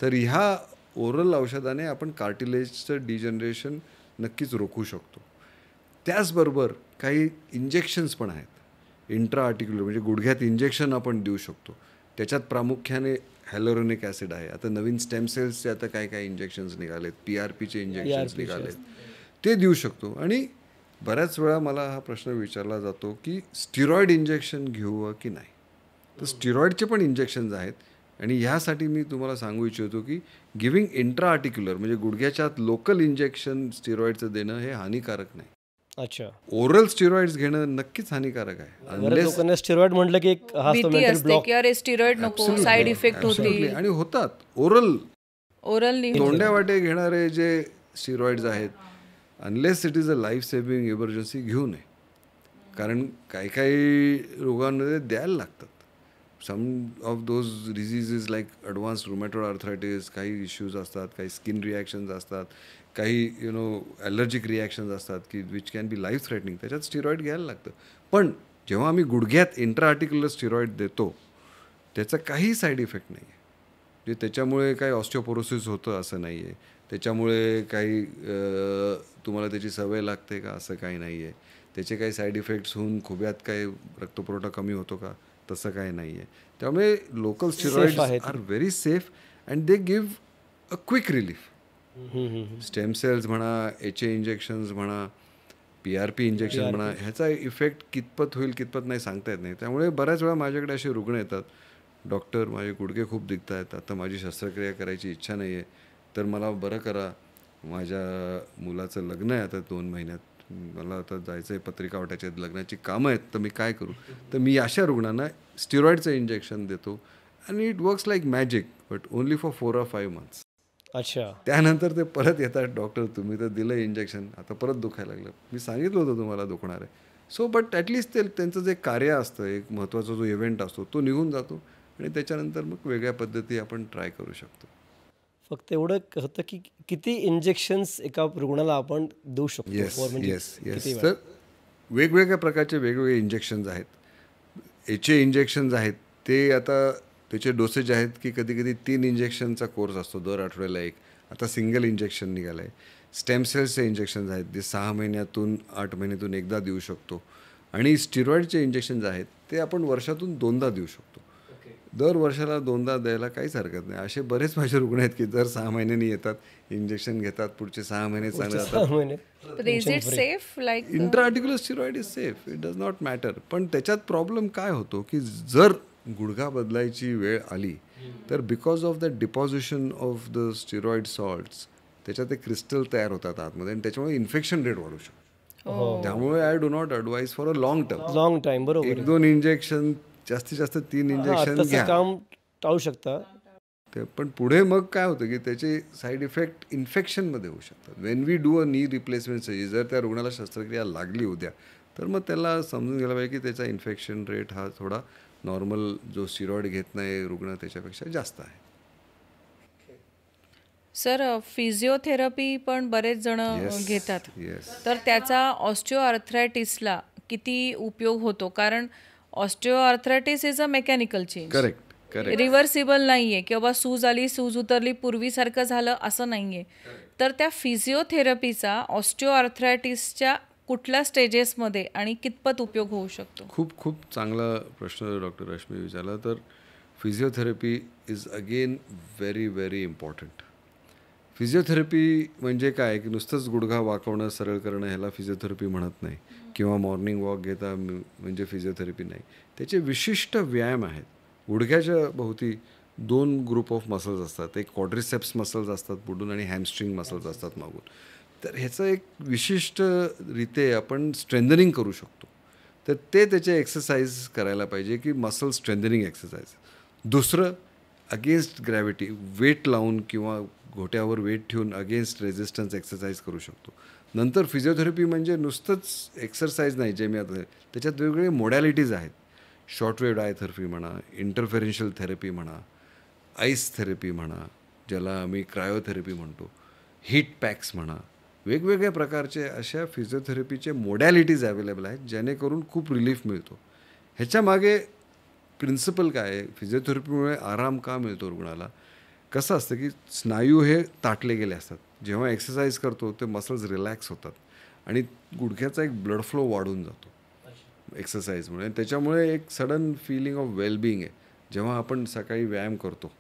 तर ह्या ओरल औषधाने आपण कार्टिलेजचं डिजनरेशन नक्कीच रोखू शकतो. त्याचबरोबर काही इंजेक्शन्स पण आहेत, इंट्रा आर्टिक्युलर म्हणजे गुडघ्यात इंजेक्शन आपण देऊ शकतो. त्याच्यात प्रामुख्याने हायलोरोनिक ॲसिड आहे. आता नवीन स्टेम सेल्सचे आता काय काय इंजेक्शन्स निघालेत, PRPचे इंजेक्शन्स निघालेत, ते देऊ शकतो. आणि बऱ्याच वेळा मला हा प्रश्न विचारला जातो की स्टिरॉइड इंजेक्शन घेऊ की नाही. तर स्टिरॉइडचे पण इंजेक्शन्स आहेत. आणि ह्यासाठी मी तुम्हाला सांगू इच्छितो की गिव्हिंग इंट्रा आर्टिक्युलर म्हणजे गुडघ्याच्या आत लोकल इंजेक्शन स्टिरॉइडचं देणं हे हानिकारक नाही. अच्छा. ओरल स्टिरॉइड्स घेणं नक्कीच हानिकारक आहे. बऱ्याच लोकांना स्टिरॉइड म्हटलं की एक हा भीती मेंटल असते ब्लॉक. की अरे स्टिरॉइड नको, साईड इफेक्ट होतील. आणि होतात ओरल तोंड्या वाटे घेणारे जे स्टिरॉइड्स आहेत, unless it is a life saving emergency घेऊ नये. कारण काही काही रोगांमध्ये द्यायला लागतात. Some of those diseases like advanced rheumatoid arthritis, काही इश्यूज असतात, काही स्किन रिॲक्शन्स असतात, काही ॲलर्जिक रिॲक्शन्स असतात की which can be life threatening. त्याच्यात स्टिरॉइड घ्यायला लागतं. पण जेव्हा आम्ही गुडघ्यात इंट्रा आर्टिक्युलर स्टिरॉइड देतो त्याचा काही साईड इफेक्ट नाही आहे. म्हणजे त्याच्यामुळे काही ऑस्टिओपोरोसिस होतं असं नाही आहे, त्याच्यामुळे काही तुम्हाला त्याची सवय लागते का असं काही नाही आहे, त्याचे काही साईड इफेक्ट्स होऊन खुब्यात काही रक्तपुरवठा कमी होतो का तसं काही नाही आहे. त्यामुळे local steroids are very safe and they give a quick relief. Stem cells म्हणा, HA इंजेक्शन्स म्हणा, PRP इंजेक्शन म्हणा, ह्याचा इफेक्ट कितपत होईल कितपत नाही सांगता येत नाही. त्यामुळे बऱ्याच वेळा माझ्याकडे असे रुग्ण येतात, डॉक्टर माझे गुडघे खूप दुखत आहेत, आता माझी शस्त्रक्रिया करायची इच्छा नाही आहे, तर मला बरं करा, माझ्या मुलाचं लग्न आहे आता 2 महिन्यात, मला आता जायचं आहे, पत्रिका वाटायच्या आहेत, लग्नाची कामं आहेत, तर मी काय करू. तर मी अशा रुग्णांना स्टिरॉइडचं इंजेक्शन देतो आणि it works like magic, but only for 4 or 5 months. अच्छा. त्यानंतर ते परत येतात, डॉक्टर तुम्ही तर दिलं इंजेक्शन, आता परत दुखायला लागलं, मी सांगितलं होतं तुम्हाला दुखणार आहे. सो बट ॲटलिस्ट त्यांचं जे कार्य असतं, एक महत्त्वाचा जो इव्हेंट असतो तो निघून जातो आणि त्याच्यानंतर मग वेगळ्या पद्धती आपण ट्राय करू शकतो. फक्त एवढं होतं की किती इंजेक्शन्स एका रुग्णाला आपण देऊ शकतो. येस. तर वेगवेगळ्या प्रकारचे वेगवेगळे इंजेक्शन्स आहेत. HA इंजेक्शन्स आहेत, ते आता त्याचे डोसेज आहेत की कधी कधी 3 इंजेक्शनचा कोर्स असतो, दर आठवड्याला 1. आता सिंगल इंजेक्शन निघालं आहे. स्टेम सेल्सचे इंजेक्शन्स आहेत, ते 6 महिन्यातून 8 महिन्यातून एकदा देऊ शकतो. आणि स्टिरॉइडचे इंजेक्शन्स आहेत ते आपण वर्षातून 2दा देऊ शकतो. दर वर्षाला 2दा द्यायला काहीच हरकत नाही. असे बरेच माझे रुग्ण आहेत की दर 6 महिन्यांनी येतात, इंजेक्शन घेतात, पुढचे 6 महिने चांगले जातात. Is it safe? Like intra articular steroid is safe, it does not matter. पण त्याच्यात प्रॉब्लेम काय होतो की जर गुडघा बदलायची वेळ आली तर because of the deposition of the steroid salts त्याच्यात ते क्रिस्टल तयार होतात आतमध्ये आणि त्याच्यामुळे इन्फेक्शन रेट वाढू शकतो. त्यामुळे I do not advise for a long time. बरोबर. 1-2 इंजेक्शन, जास्तीत जास्त 3 इंजेक्शन घ्या, काम टाळू शकता. पण पुढे मग काय होतं की त्याचे साईड इफेक्ट इन्फेक्शनमध्ये होऊ शकतात. Wien we do a knee replacement surgery, जर त्या रुग्णाला शस्त्रक्रिया लागली उद्या तर मग त्याला समजून घ्यायला पाहिजे की त्याचा इन्फेक्शन रेट हा थोडा नॉर्मल जो स्टिरॉइड घेत नाही रुग्ण त्याच्यापेक्षा जास्त आहे. सर, फिजिओथेरपी पण बरेच जण घेतात, तर त्याचा ऑस्टिओआर्थरायटिसला किती उपयोग होतो? कारण osteoarthritis is a mechanical change. Correct. Reversible नाहीये की बाबा सूज आली, सूज उतरली, पूर्वीसारखं झालं असं नाहीये. तर त्या फिजिओथेरपीचा ऑस्टिओआर्थरायटिसच्या कुठल्या स्टेजेसमध्ये आणि कितपत उपयोग होऊ शकतो? खूप चांगला प्रश्न डॉक्टर रश्मी विचारला. तर physiotherapy is again very very important. Physiotherapy म्हणजे काय की नुसतंच गुडघा वाकवणं सरळ करणं ह्याला फिजिओथेरपी म्हणत नाही, किंवा मॉर्निंग वॉक घेता म्हणजे फिजिओथेरपी नाही. त्याचे विशिष्ट व्यायाम आहेत. गुडघ्याच्या भोवती 2 ग्रुप ऑफ मसल्स असतात. एक क्वाड्रिसेप्स मसल्स असतात पुढून आणि हॅमस्ट्रिंग मसल्स असतात मागून. तर ह्याचं एक विशिष्ट रीते आपण स्ट्रेंथनिंग करू शकतो. तर ते त्याचे एक्सरसाइज करायला पाहिजे की मसल स्ट्रेंथनिंग एक्सरसाइज. दुसरं अगेन्स्ट ग्रॅव्हिटी वेट लावून किंवा घोट्यावर वेट ठेवून अगेन्स्ट रेझिस्टन्स एक्सरसाइज करू शकतो. नंतर फिजिओथेरपी म्हणजे नुसतंच एक्सरसाइज नाही जे मी आता त्याच्यात वेगवेगळे मोडॅलिटीज आहेत. शॉर्टवेव्ह डायथेरपी म्हणा, इंटरफेरेन्शियल थेरपी म्हणा, आईस थेरपी म्हणा, ज्याला आम्ही क्रायोथेरपी म्हणतो, हीट पॅक्स म्हणा, वेगवेगळ्या प्रकारचे अशा फिजिओथेरपीचे मोडॅलिटीज अवेलेबल आहेत जेणेकरून खूप रिलीफ मिळतो. ह्याच्यामागे प्रिन्सिपल काय आहे, फिजिओथेरपीमुळे आराम का मिळतो रुग्णाला? कसं असतं की स्नायू हे ताटले गेले असतात. जेव्हा एक्सरसाइज करतो ते मसल्स रिलॅक्स होतात आणि गुडघ्याचा एक ब्लड फ्लो वाढून जातो एक्सरसाइजमुळे. त्याच्यामुळे एक सडन फिलिंग ऑफ वेलबिंग आहे. जेव्हा आपण सकाळी व्यायाम करतो,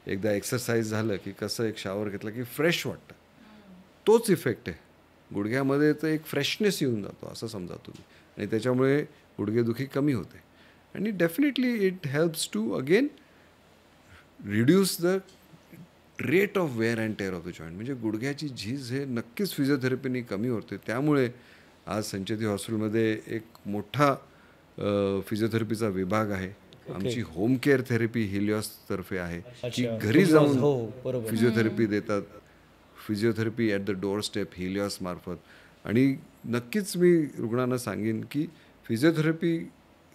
एकदा एक्सरसाइज झालं की कसं एक शावर घेतलं की फ्रेश वाटतं, तोच इफेक्ट आहे गुडघ्यामध्ये. तर एक फ्रेशनेस येऊन जातो असं समजा तुम्ही, आणि त्याच्यामुळे गुडघेदुखी कमी होते. आणि definitely it helps to again reduce the rate of wear and tear of the joint. म्हणजे गुडघ्याची झीज हे नक्कीच फिजिओथेरपीने कमी होते. त्यामुळे आज संचेती हॉस्पिटलमध्ये एक मोठा फिजिओथेरपी विभाग आहे. आमची होम केअर थेरपी हिलिओसतर्फे आहे, की घरी जाऊन फिजिओथेरपी देतात. Physiotherapy at the door step Helios मार्फत. आणि नक्कीच मी रुग्णांना सांगेन की फिजिओथेरपी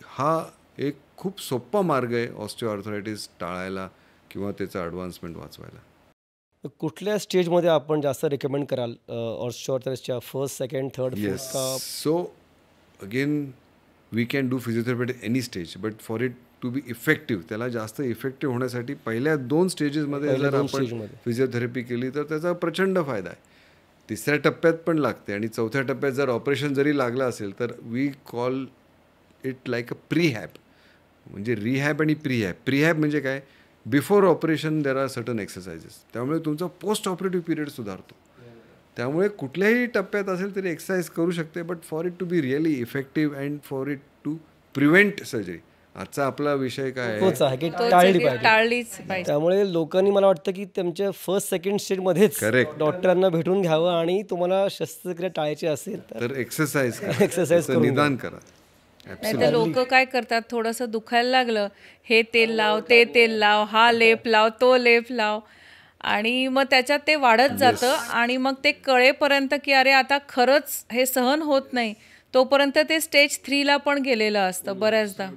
हा एक खूप सोपा मार्ग आहे ऑस्टिओआर्थरायटिस टाळायला किंवा त्याचं ॲडव्हान्समेंट वाचवायला. कुठल्या स्टेजमध्ये आपण जास्त रेकमेंड कराल ऑस्टिओआर्थरायटिसच्या? First, second, third, yes. Fourth का? So again we can do physiotherapy at any stage, but for it to be effective, त्याला जास्त इफेक्टिव्ह होण्यासाठी पहिल्या 2 स्टेजेसमध्ये जर आपण फिजिओथेरपी केली तर त्याचा प्रचंड फायदा आहे. 3ऱ्या टप्प्यात पण लागते, आणि 4थ्या टप्प्यात जर ऑपरेशन जरी लागलं असेल तर we call it like a prehab. म्हणजे रिहॅब आणि प्रीहॅब. प्रीहॅब म्हणजे काय? Before operation there are certain exercises, त्यामुळे तुमचा पोस्ट ऑपरेटिव्ह पिरियड सुधारतो. त्यामुळे कुठल्याही टप्प्यात असेल तरी एक्सरसाइज करू शकते, but for it to be really effective and for it to prevent surgery. आजचा आपला विषय काय तोच आहे की तोच टाळली की पाहिजे. टाळलीच पाहिजे. त्यामुळे लोकांनी मला वाटतं की त्यांच्या फर्स्ट, सेकंड स्टेजमध्येच Correct. डॉक्टरांना भेटून घ्यावं, आणि तुम्हाला शस्त्रक्रिया टाळायची असेल तर तर एक्सरसाइज Exercise करून निदान करा. नाही तर लोक काय करतात, थोडंसं दुखायला लागलं, हे तेल लाव, ते तेल लाव, हा लेप लाव, तो लेप लाव, आणि मग त्याच्यात ते वाढत जातं. आणि मग ते कळेपर्यंत की अरे आता खरंच हे सहन होत नाही, तोपर्यंत ते स्टेज 3ला पण गेलेलं असतं बऱ्याचदा.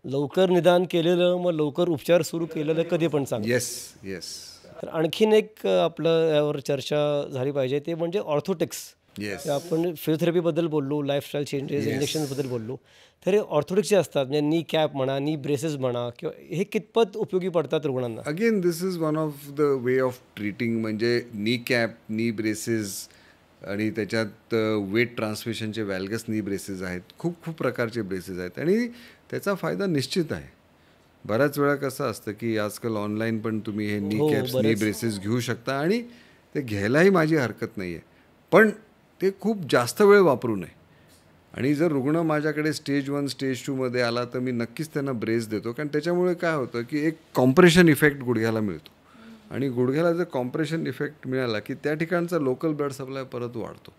लवकर निदान केलेलं, मग लवकर उपचार सुरू केलेलं कधी पण चांगलं. येस येस तर आणखीन एक आपलं यावर चर्चा झाली पाहिजे, ते म्हणजे ऑर्थोटिक्स. येस. आपण फिजिओथेरपीबद्दल बोललो, लाईफस्टाईल चेंजेस, इंजेक्शन्सबद्दल बोललो. तर हे ऑर्थोटिक्स जे असतात, म्हणजे नी कॅप म्हणा, नी ब्रेसेस म्हणा, किंवा हे कितपत उपयोगी पडतात रुग्णांना? Again this is one of the way of treating. म्हणजे नी कॅप, नी ब्रेसेस, आणि त्याच्यात वेट ट्रान्समिशनचे वॅल्गस नी ब्रेसेस आहेत. खूप खूप प्रकारचे ब्रेसेस आहेत, आणि त्याचा फायदा निश्चित आहे. बऱ्याच वेळा कसं असतं की आजकाल ऑनलाईन पण तुम्ही हे नी कॅप्स, नी ब्रेसेस घेऊ शकता, आणि ते घ्यायलाही माझी हरकत नाही आहे. पण ते खूप जास्त वेळ वापरू नये. आणि जर रुग्ण माझ्याकडे स्टेज 1, स्टेज 2मध्ये आला तर मी नक्कीच त्यांना ब्रेस देतो, कारण त्याच्यामुळे काय होतं की एक कॉम्प्रेशन इफेक्ट गुडघ्याला मिळतो. आणि गुडघ्याला जर कॉम्प्रेशन इफेक्ट मिळाला की त्या ठिकाणचा लोकल ब्लड सप्लाय परत वाढतो.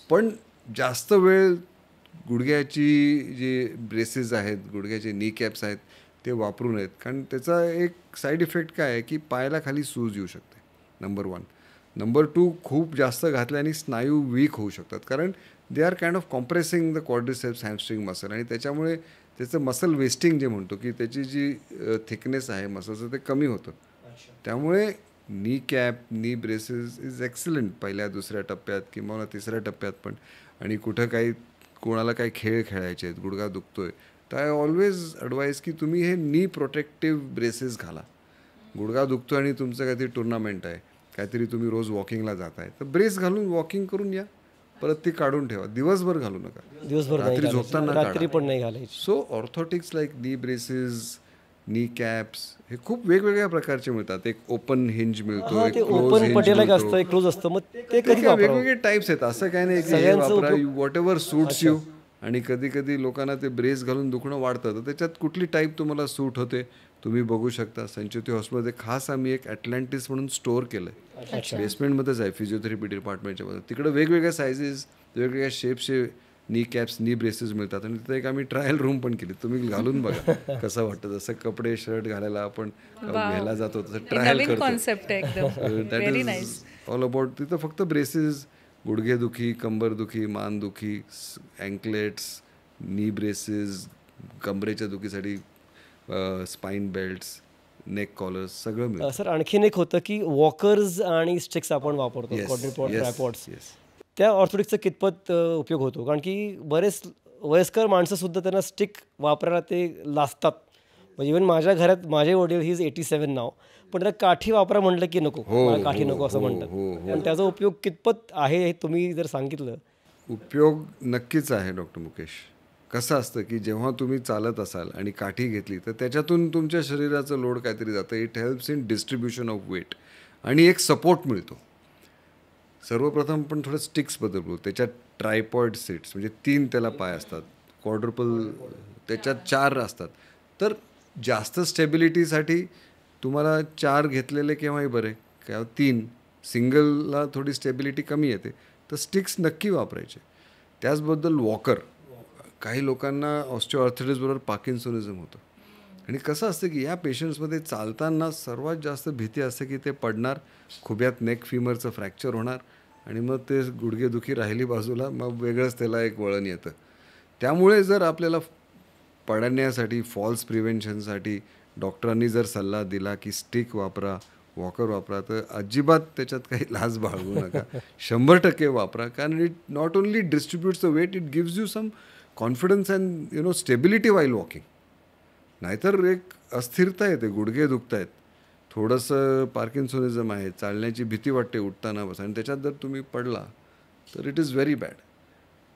पण जास्त वेळ गुडघ्याची जी ब्रेसेस आहेत, गुडघ्याचे नी कॅप्स आहेत, ते वापरू नयेत. कारण त्याचा एक साईड इफेक्ट काय आहे की पायाला खाली सूज येऊ शकते, नंबर 1. नंबर 2, खूप जास्त घातल्याने स्नायू वीक होऊ शकतात, कारण they are kind of compressing the quadriceps hamstring muscle, आणि त्याच्यामुळे त्याचं मसल वेस्टिंग जे म्हणतो की त्याची जी थिकनेस आहे मसलचं ते कमी होतं. त्यामुळे नी कॅप, नी ब्रेसेस इज एक्सलंट पहिल्या 2ऱ्या टप्प्यात किंवा 3ऱ्या टप्प्यात पण. आणि कुठं काही कोणाला काही खेळ खेळायचे आहेत, गुडघा दुखतोय, तर आय ऑलवेज ॲडवाईज की तुम्ही हे नी प्रोटेक्टिव्ह ब्रेसेस घाला. गुडघा दुखतो आणि तुमचं काहीतरी टुर्नामेंट आहे, काहीतरी तुम्ही रोज वॉकिंगला जात आहे, तर ब्रेस घालून वॉकिंग करून या, परत ती काढून ठेवा. दिवसभर घालू नका, दिवसभर रात्री झोपताना रात्री पण नाही घालायची. सो ऑर्थोटिक्स लाईक नी ब्रेसेस, नी कॅप्स हे खूप वेगवेगळ्या प्रकारचे मिळतात. एक ओपन हिंज मिळतो, हा एक ते क्लोज ओपन हिंज पटेल मिळतो. असतं, एक क्लोज असतं, मग ते ते कधी काय वापरावं? वेगवेगळे टाईप्स आहेत, असं काय नाही की हे सगळ्यांचं वापरा, उपयोग- व्हॉट एव्हर सूट्स यू. आणि कधी कधी लोकांना ते ब्रेस घालून दुखणं वाढतं, तर त्याच्यात कुठली टाईप तुम्हाला सूट होते तुम्ही बघू शकता. संचेती हॉस्पिटलमध्ये खास आम्ही एक ॲटलांटिस म्हणून स्टोअर केलं आहे, बेसमेंटमध्येच आहे फिजिओथेरपी डिपार्टमेंटच्या मध्ये. तिकडे वेगवेगळ्या सायझेस, वेगवेगळ्या शेपचे नी कॅप्स, नी ब्रेसेस मिळतात. आणि तिथे एक आम्ही ट्रायल रूम पण केली, तुम्ही घालून बघा कसं वाटतं. जसं कपडे शर्ट घालायला आपण घ्यायला जातो तसं ट्रायल नवीन करतो. कॉन्सेप्ट आहे एकदम. That very is nice. All about. तिथं फक्त ब्रेसेस, गुडघेदुखी, कंबरदुखी, मानदुखी, अँकलेट्स, नी ब्रेसेस, कमरेच्या दुखीसाठी स्पाईन बेल्ट्स, नेक कॉलर्स सगळं मिळतं. सर आणखीन एक होतं की वॉकर्स आणि स्टिक्स आपण वापरतो, Yes, क्वाड्रिपॉड, yes, ट्रायपॉड्स. yes. त्या ऑर्थोटिक्सचा कितपत उपयोग होतो? कारण की बरेच वयस्कर माणसंसुद्धा त्यांना स्टिक वापरायला ते लाजतात. म्हणजे इव्हन माझ्या घरात माझे वडील, ही इज 87 नाव, पण त्याला काठी वापरा म्हटलं की नको, मला काठी नको असं म्हणतात. आणि त्याचा उपयोग कितपत आहे हे तुम्ही जर सांगितलं. उपयोग नक्कीच आहे डॉक्टर मुकेश. कसं असतं की जेव्हा तुम्ही चालत असाल आणि काठी घेतली तर त्याच्यातून तुमच्या शरीराचं लोड काहीतरी जातं. It helps in distribution of weight आणि एक सपोर्ट मिळतो. सर्वप्रथम पण थोडं स्टिक्सबद्दल बोलू. त्याच्यात ट्रायपॉड सीट्स म्हणजे 3 त्याला पाय असतात, क्वाड्रुपल त्याच्यात 4 असतात. तर जास्त स्टेबिलिटीसाठी तुम्हाला 4 घेतलेले केव्हाही बरे, किंवा 3. सिंगलला थोडी स्टेबिलिटी कमी येते, तर स्टिक्स नक्की वापरायचे. त्याचबद्दल वॉकर. काही लोकांना ऑस्टिओआर्थरायटिसबरोबर पार्किन्सोनिझम होतं. आणि कसं असतं की या पेशंट्समध्ये चालताना सर्वात जास्त भीती असते की ते पडणार, खुब्यात नेक फिमरचं फ्रॅक्चर होणार आणि मग ते गुडघेदुखी राहिली बाजूला, मग वेगळंच त्याला एक वळण येतं. त्यामुळे जर आपल्याला पडण्यासाठी, फॉल्स प्रिव्हेन्शनसाठी डॉक्टरांनी जर सल्ला दिला की स्टिक वापरा, वॉकर वापरा, तर अजिबात त्याच्यात काही लाज बाळगू नका. 100% वापरा. कारण it not only distributes the weight, it gives you some confidence and stability while walking. नाहीतर एक अस्थिरता येते, गुडघे दुखत आहेत, थोडंसं पार्किन्सोनिझम आहे, चालण्याची भीती वाटते उठताना बस, आणि त्याच्यात जर तुम्ही पडला तर इट इज व्हेरी बॅड.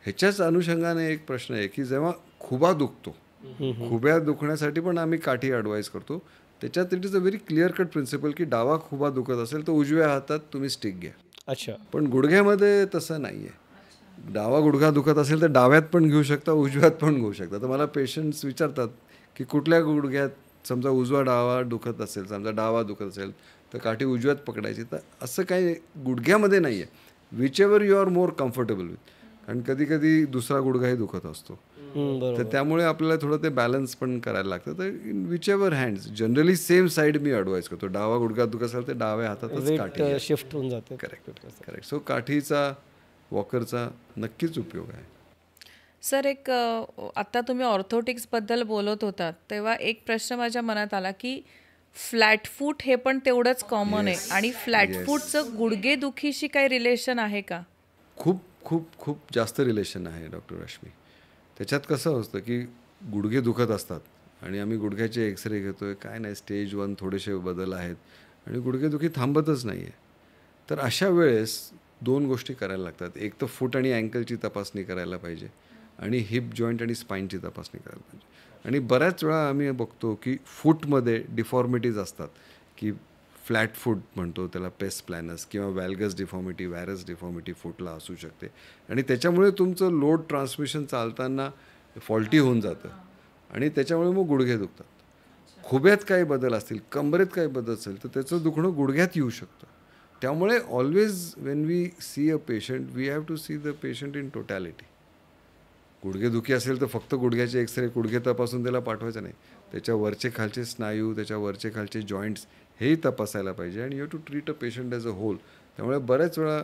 ह्याच्याच अनुषंगाने एक प्रश्न आहे की जेव्हा खुबा दुखतो, खुब्या दुखण्यासाठी पण आम्ही काठी ॲडवाईज करतो. त्याच्यात it is a very clear cut principle की डावा खुबा दुखत असेल तर उजव्या हातात तुम्ही स्टिक घ्या. अच्छा. पण गुडघ्यामध्ये तसं नाही आहे. डावा गुडघा दुखत असेल तर डाव्यात पण घेऊ शकता, उजव्यात पण घेऊ शकता. तर मला पेशंट्स विचारतात की कुठल्या गुडघ्यात, समजा उजवा डावा दुखत असेल, समजा डावा दुखत असेल तर काठी उजव्यात पकडायची. तर असं काही गुडघ्यामध्ये नाही आहे. Which ever you are more comfortable with. कारण कधी कधी दुसरा गुडघाही दुखत असतो, तर त्यामुळे आपल्याला थोडं ते बॅलन्स पण करायला लागतं. तर in which ever hands, generally same side मी ॲडवाईज करतो. डावा गुडघा दुखत असेल तर डाव्या हातातच काठी घ्या. शिफ्ट होऊन जाते. करेक्ट. सो काठीचा, वॉकरचा नक्कीच उपयोग आहे. सर एक आत्ता तुम्ही ऑर्थोटिक्सबद्दल बोलत होतात तेव्हा एक प्रश्न माझ्या मनात आला की फ्लॅट फूट हे पण तेवढंच कॉमन आहे आणि फ्लॅट फूटचं गुडघेदुखीशी काही रिलेशन आहे का? खूप खूप खूप जास्त रिलेशन आहे डॉक्टर रश्मी. त्याच्यात कसं असतं की गुडघे दुखत असतात आणि आम्ही गुडघ्याचे एक्सरे घेतोय, काय नाही स्टेज 1 थोडेसे बदल आहेत आणि गुडघेदुखी थांबतच नाही आहे. तर अशा वेळेस 2 गोष्टी करायला लागतात. एक तर फूट आणि अँकलची तपासणी करायला पाहिजे आणि हिप जॉईंट आणि स्पाईनची तपासणी करायला पाहिजे. आणि बऱ्याच वेळा आम्ही बघतो की फूटमध्ये डिफॉर्मिटीज असतात, की फ्लॅट फूट म्हणतो त्याला, पेस प्लॅनस किंवा वॅल्गस डिफॉर्मिटी, वॅरस डिफॉर्मिटी फूटला असू शकते आणि त्याच्यामुळे तुमचं लोड ट्रान्समिशन चालताना फॉल्टी होऊन जातं आणि त्याच्यामुळे मग गुडघे दुखतात. खुब्यात काही बदल असतील, कमरेत काही बदल असेल तर त्याचं दुखणं गुडघ्यात येऊ शकतं. त्यामुळे always when we see a patient, we have to see the patient in totality. गुडघेदुखी असेल तर फक्त गुडघ्याचे एक्सरे, गुडघे तपासून त्याला पाठवायचं नाही. त्याच्या वरचे खालचे स्नायू, त्याच्या वरचे खालचे जॉईंट्स हेही तपासायला पाहिजे आणि you have to treat a patient as a whole. त्यामुळे बऱ्याच वेळा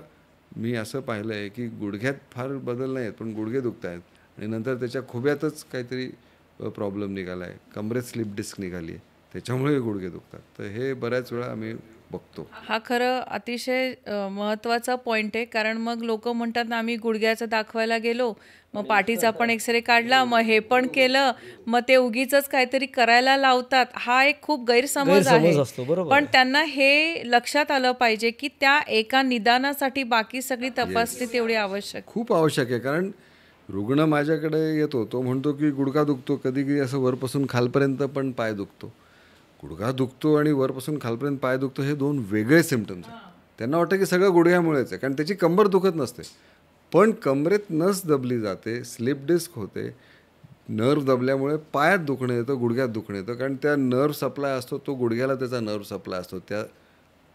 मी असं पाहिलं आहे की गुडघ्यात फार बदल नाही आहेत पण गुडघे दुखत आहेत आणि नंतर त्याच्या खुब्यातच काहीतरी प्रॉब्लेम निघाला आहे, कमरेत स्लिप डिस्क निघाली आहे, त्याच्यामुळे गुडघे दुखतात. तर हे बऱ्याच वेळा आम्ही बघतो. हा खरं अतिशय महत्त्वाचा पॉईंट आहे. कारण मग लोक म्हणतात ना, आम्ही गुडघ्याचं दाखवायला गेलो, मग पाठीचा पण एक्सरे काढला, मग हे पण केलं, मग ते उगीचच काहीतरी करायला लावतात. हा एक खूप गैरसमज आहे. असतो. बरोबर. पण त्यांना हे लक्षात आलं पाहिजे की त्या एका निदानासाठी बाकी सगळी तपासणी तेवढी आवश्यक. खूप आवश्यक आहे. कारण रुग्ण माझ्याकडे येतो, तो म्हणतो की गुडघा दुखतो, कधी कधी असं वरपासून खालपर्यंत पण पाय दुखतो. गुडघा दुखतो आणि वरपासून खालपर्यंत पाय दुखतो हे दोन वेगळे सिम्पटम्स आहेत. त्यांना वाटतं की सगळं गुडघ्यामुळेच आहे, कारण त्याची कंबर दुखत नसते. पण कमरेत नस दबली जाते, स्लिप डिस्क होते, नर्व दबल्यामुळे पायात दुखणं येतं, गुडघ्यात दुखणं येतं, कारण त्या नर्व सप्लाय असतो तो गुडघ्याला, त्याचा नर्व सप्लाय असतो. त्या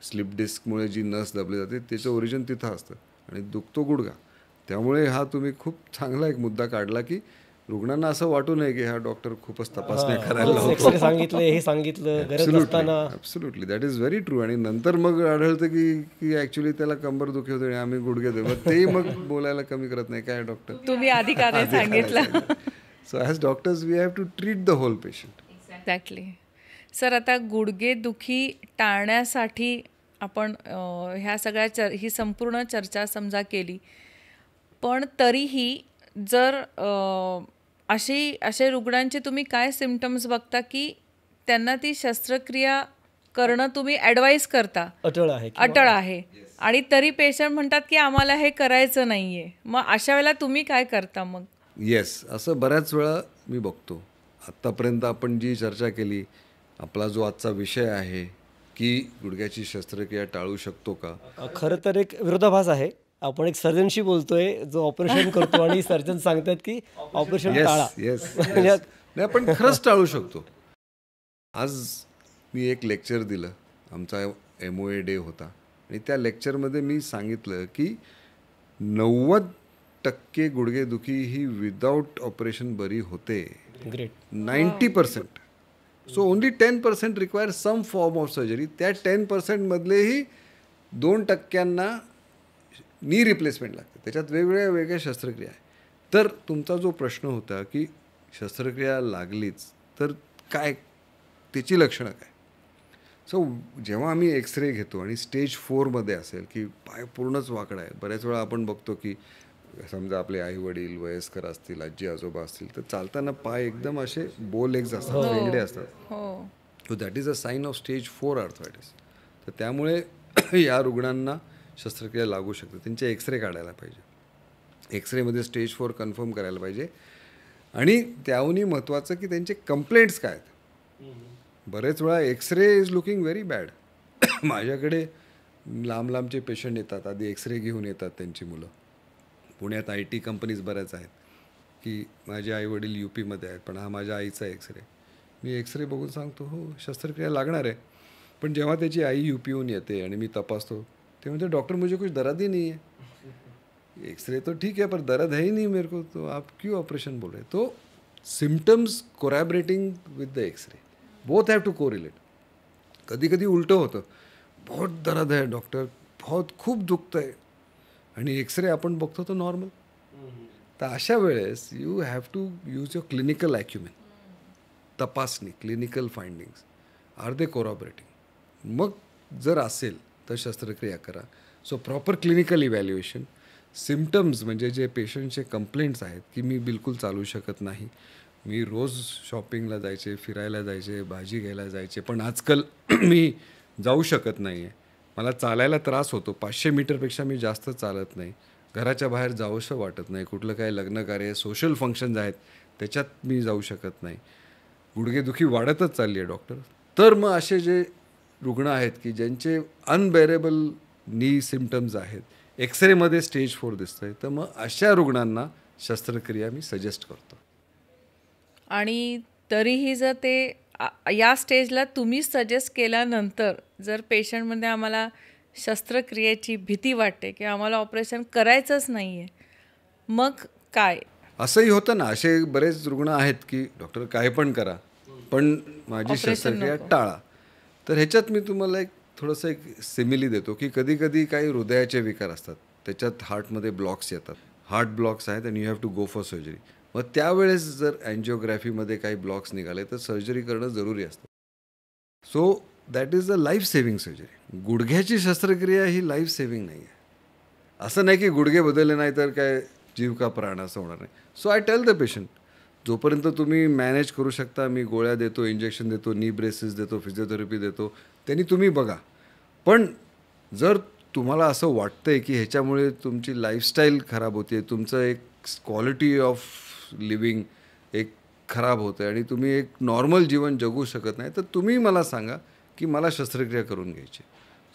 स्लिप डिस्कमुळे जी नस दबली जाते त्याचं ओरिजिन तिथं असतं आणि दुखतो गुडघा. त्यामुळे हा तुम्ही खूप चांगला एक मुद्दा काढला की रुग्णांना असं वाटू नये की हा डॉक्टर खूपच तपासण्या करायला लावतो. एक्सरे सांगितले, हे सांगितलं, गरज नसताना. Absolutely, that is very true. आणि नंतर मग आढळतं की ॲक्च्युली त्याला कंबर दुखी होते आणि आम्ही गुडघे देऊ, तेही मग बोलायला कमी करत नाही, काय डॉक्टर तुम्ही आधी का नाही सांगितलं. So as doctors we have to treat the whole patient. Exactly. Sir, आता गुडघेदुखी टाळण्यासाठी आपण ह्या सगळ्या ही संपूर्ण चर्चा समजा केली, पण तरीही जर असे रुग्णांचे तुम्ही काय सिम्पटम्स बघता की त्यांना ती शस्त्रक्रिया करणं तुम्ही ॲडवाईस करता, अटळ आहे, आणि तरी पेशंट म्हणतात की आम्हाला हे करायचं नाही आहे, मग अशा वेळेला तुम्ही काय करता मग? येस, असं बऱ्याच वेळा मी बघतो. आत्तापर्यंत आपण जी चर्चा केली, आपला जो आजचा विषय आहे की गुडघ्याची शस्त्रक्रिया टाळू शकतो का, खरं तर एक विरोधाभास आहे. आपण एक सर्जनशी बोलतोय जो ऑपरेशन करतो आणि सर्जन सांगतात की ऑपरेशन टाळा. येस नाही, पण खरंच टाळू शकतो. आज मी एक लेक्चर दिलं, आमचा MOA डे होता, आणि त्या लेक्चरमध्ये मी सांगितलं की 90% गुडघेदुखी ही विदाऊट ऑपरेशन बरी होते. Great. 90%. So only 10% require some form of surgery. त्या 10% मधलेही 2% नी रिप्लेसमेंट लागते. त्याच्यात वेगवेगळ्या शस्त्रक्रिया आहे. तर तुमचा जो प्रश्न होता की शस्त्रक्रिया लागलीच तर काय, त्याची लक्षणं काय. सो जेव्हा आम्ही एक्सरे घेतो आणि स्टेज 4मध्ये असेल की पाय पूर्णच वाकडा आहे, बऱ्याच वेळा आपण बघतो की समजा आपले आई वडील वयस्कर असतील, आजी आजोबा असतील, तर चालताना पाय एकदम असे बो लेग्स असतात, वेगळे असतात. So that is a sine of stage 4 arthritis. तर त्यामुळे या रुग्णांना शस्त्रक्रिया लागू शकते. त्यांचे एक्सरे काढायला पाहिजे, एक्सरेमध्ये स्टेज 4 कन्फर्म करायला पाहिजे. आणि त्याहूनही महत्त्वाचं की त्यांचे कंप्लेंट्स काय आहेत. बरेच वेळा x-ray is looking very bad. माझ्याकडे लांब लांबचे पेशंट येतात, आधी एक्सरे घेऊन येतात त्यांची मुलं. पुण्यात IT कंपनीज बऱ्याच आहेत की माझे आईवडील UPमध्ये आहेत, पण हा माझ्या आईचा एक्सरे. मी एक्सरे बघून सांगतो हो शस्त्रक्रिया लागणार आहे. पण जेव्हा त्याची आई UPहून येते आणि मी तपासतो, ते म्हणते डॉक्टर मुझे कुछ दर्द ही नहीं है. एक्सरे तो ठीक है पर दर्द है ही नहीं मेरे को, तो आप क्यों ऑपरेशन बोल रहे. तो symptoms corroborating with the X-ray, both have to correlate. कधी कधी उलटं होतं, बहुत दर्द है डॉक्टर, बहुत खूप दुखतं आहे, आणि एक्सरे आपण बघतो तो नॉर्मल. तर अशा वेळेस you have to use your clinical acumen. तपासणी, clinical findings, are they corroborating. मग जर असेल तर शस्त्रक्रिया करा. So proper clinical evaluation, symptoms म्हणजे जे पेशंटचे कंप्लेंट्स आहेत की मी बिलकुल चालू शकत नाही, मी रोज शॉपिंगला जायचे, फिरायला जायचे, भाजी घ्यायला जायचे, पण आजकाल मी जाऊ शकत नाही आहे, मला चालायला त्रास होतो, 500 मीटरपेक्षा मी जास्त चालत नाही, घराच्या बाहेर जावंसं वाटत नाही, कुठलं काय लग्नकार्य, सोशल फंक्शन्स आहेत त्याच्यात मी जाऊ शकत नाही, गुडघेदुखी वाढतच चालली आहे डॉक्टर. तर मग असे जे रुग्ण आहेत की ज्यांचे अनबेरेबल नी सिम्पटम्स आहेत, एक्सरेमध्ये स्टेज 4 दिसतंय, तर मग अशा रुग्णांना शस्त्रक्रिया मी सजेस्ट करतो. आणि तरीही जर ते या स्टेजला तुम्ही सजेस्ट केल्यानंतर जर पेशंटमध्ये आम्हाला शस्त्रक्रियेची भीती वाटते की आम्हाला ऑपरेशन करायचंच नाही आहे, मग काय? असंही होतं ना, असे बरेच रुग्ण आहेत की डॉक्टर काय पण करा पण माझी शस्त्रक्रिया टाळा. तर ह्याच्यात मी तुम्हाला थोडंसं एक सिमिली देतो की कधी कधी काही हृदयाचे विकार असतात, त्याच्यात हार्टमध्ये ब्लॉक्स येतात, हार्ट ब्लॉक्स आहेत आणि you have to go for surgery. मग त्यावेळेस जर अँजिओग्राफीमध्ये काही ब्लॉक्स निघाले तर सर्जरी करणं जरुरी असतं. So that is a life saving surgery. गुडघ्याची शस्त्रक्रिया ही लाईफ सेव्हिंग नाही आहे. असं नाही की गुडघे बदलले नाही तर काय जीव का प्राण असं होणार नाही. So I tell the patient, जोपर्यंत तुम्ही मॅनेज करू शकता मी गोळ्या देतो, इंजेक्शन देतो, नी ब्रेसेस देतो, फिजिओथेरपी देतो, त्यांनी तुम्ही बघा. पण जर तुम्हाला असं वाटतंय की ह्याच्यामुळे तुमची लाईफस्टाईल खराब होते, तुमचं एक क्वालिटी ऑफ लिव्हिंग, एक खराब होतं आणि तुम्ही एक नॉर्मल जीवन जगू शकत नाही, तर तुम्ही मला सांगा की मला शस्त्रक्रिया करून घ्यायची.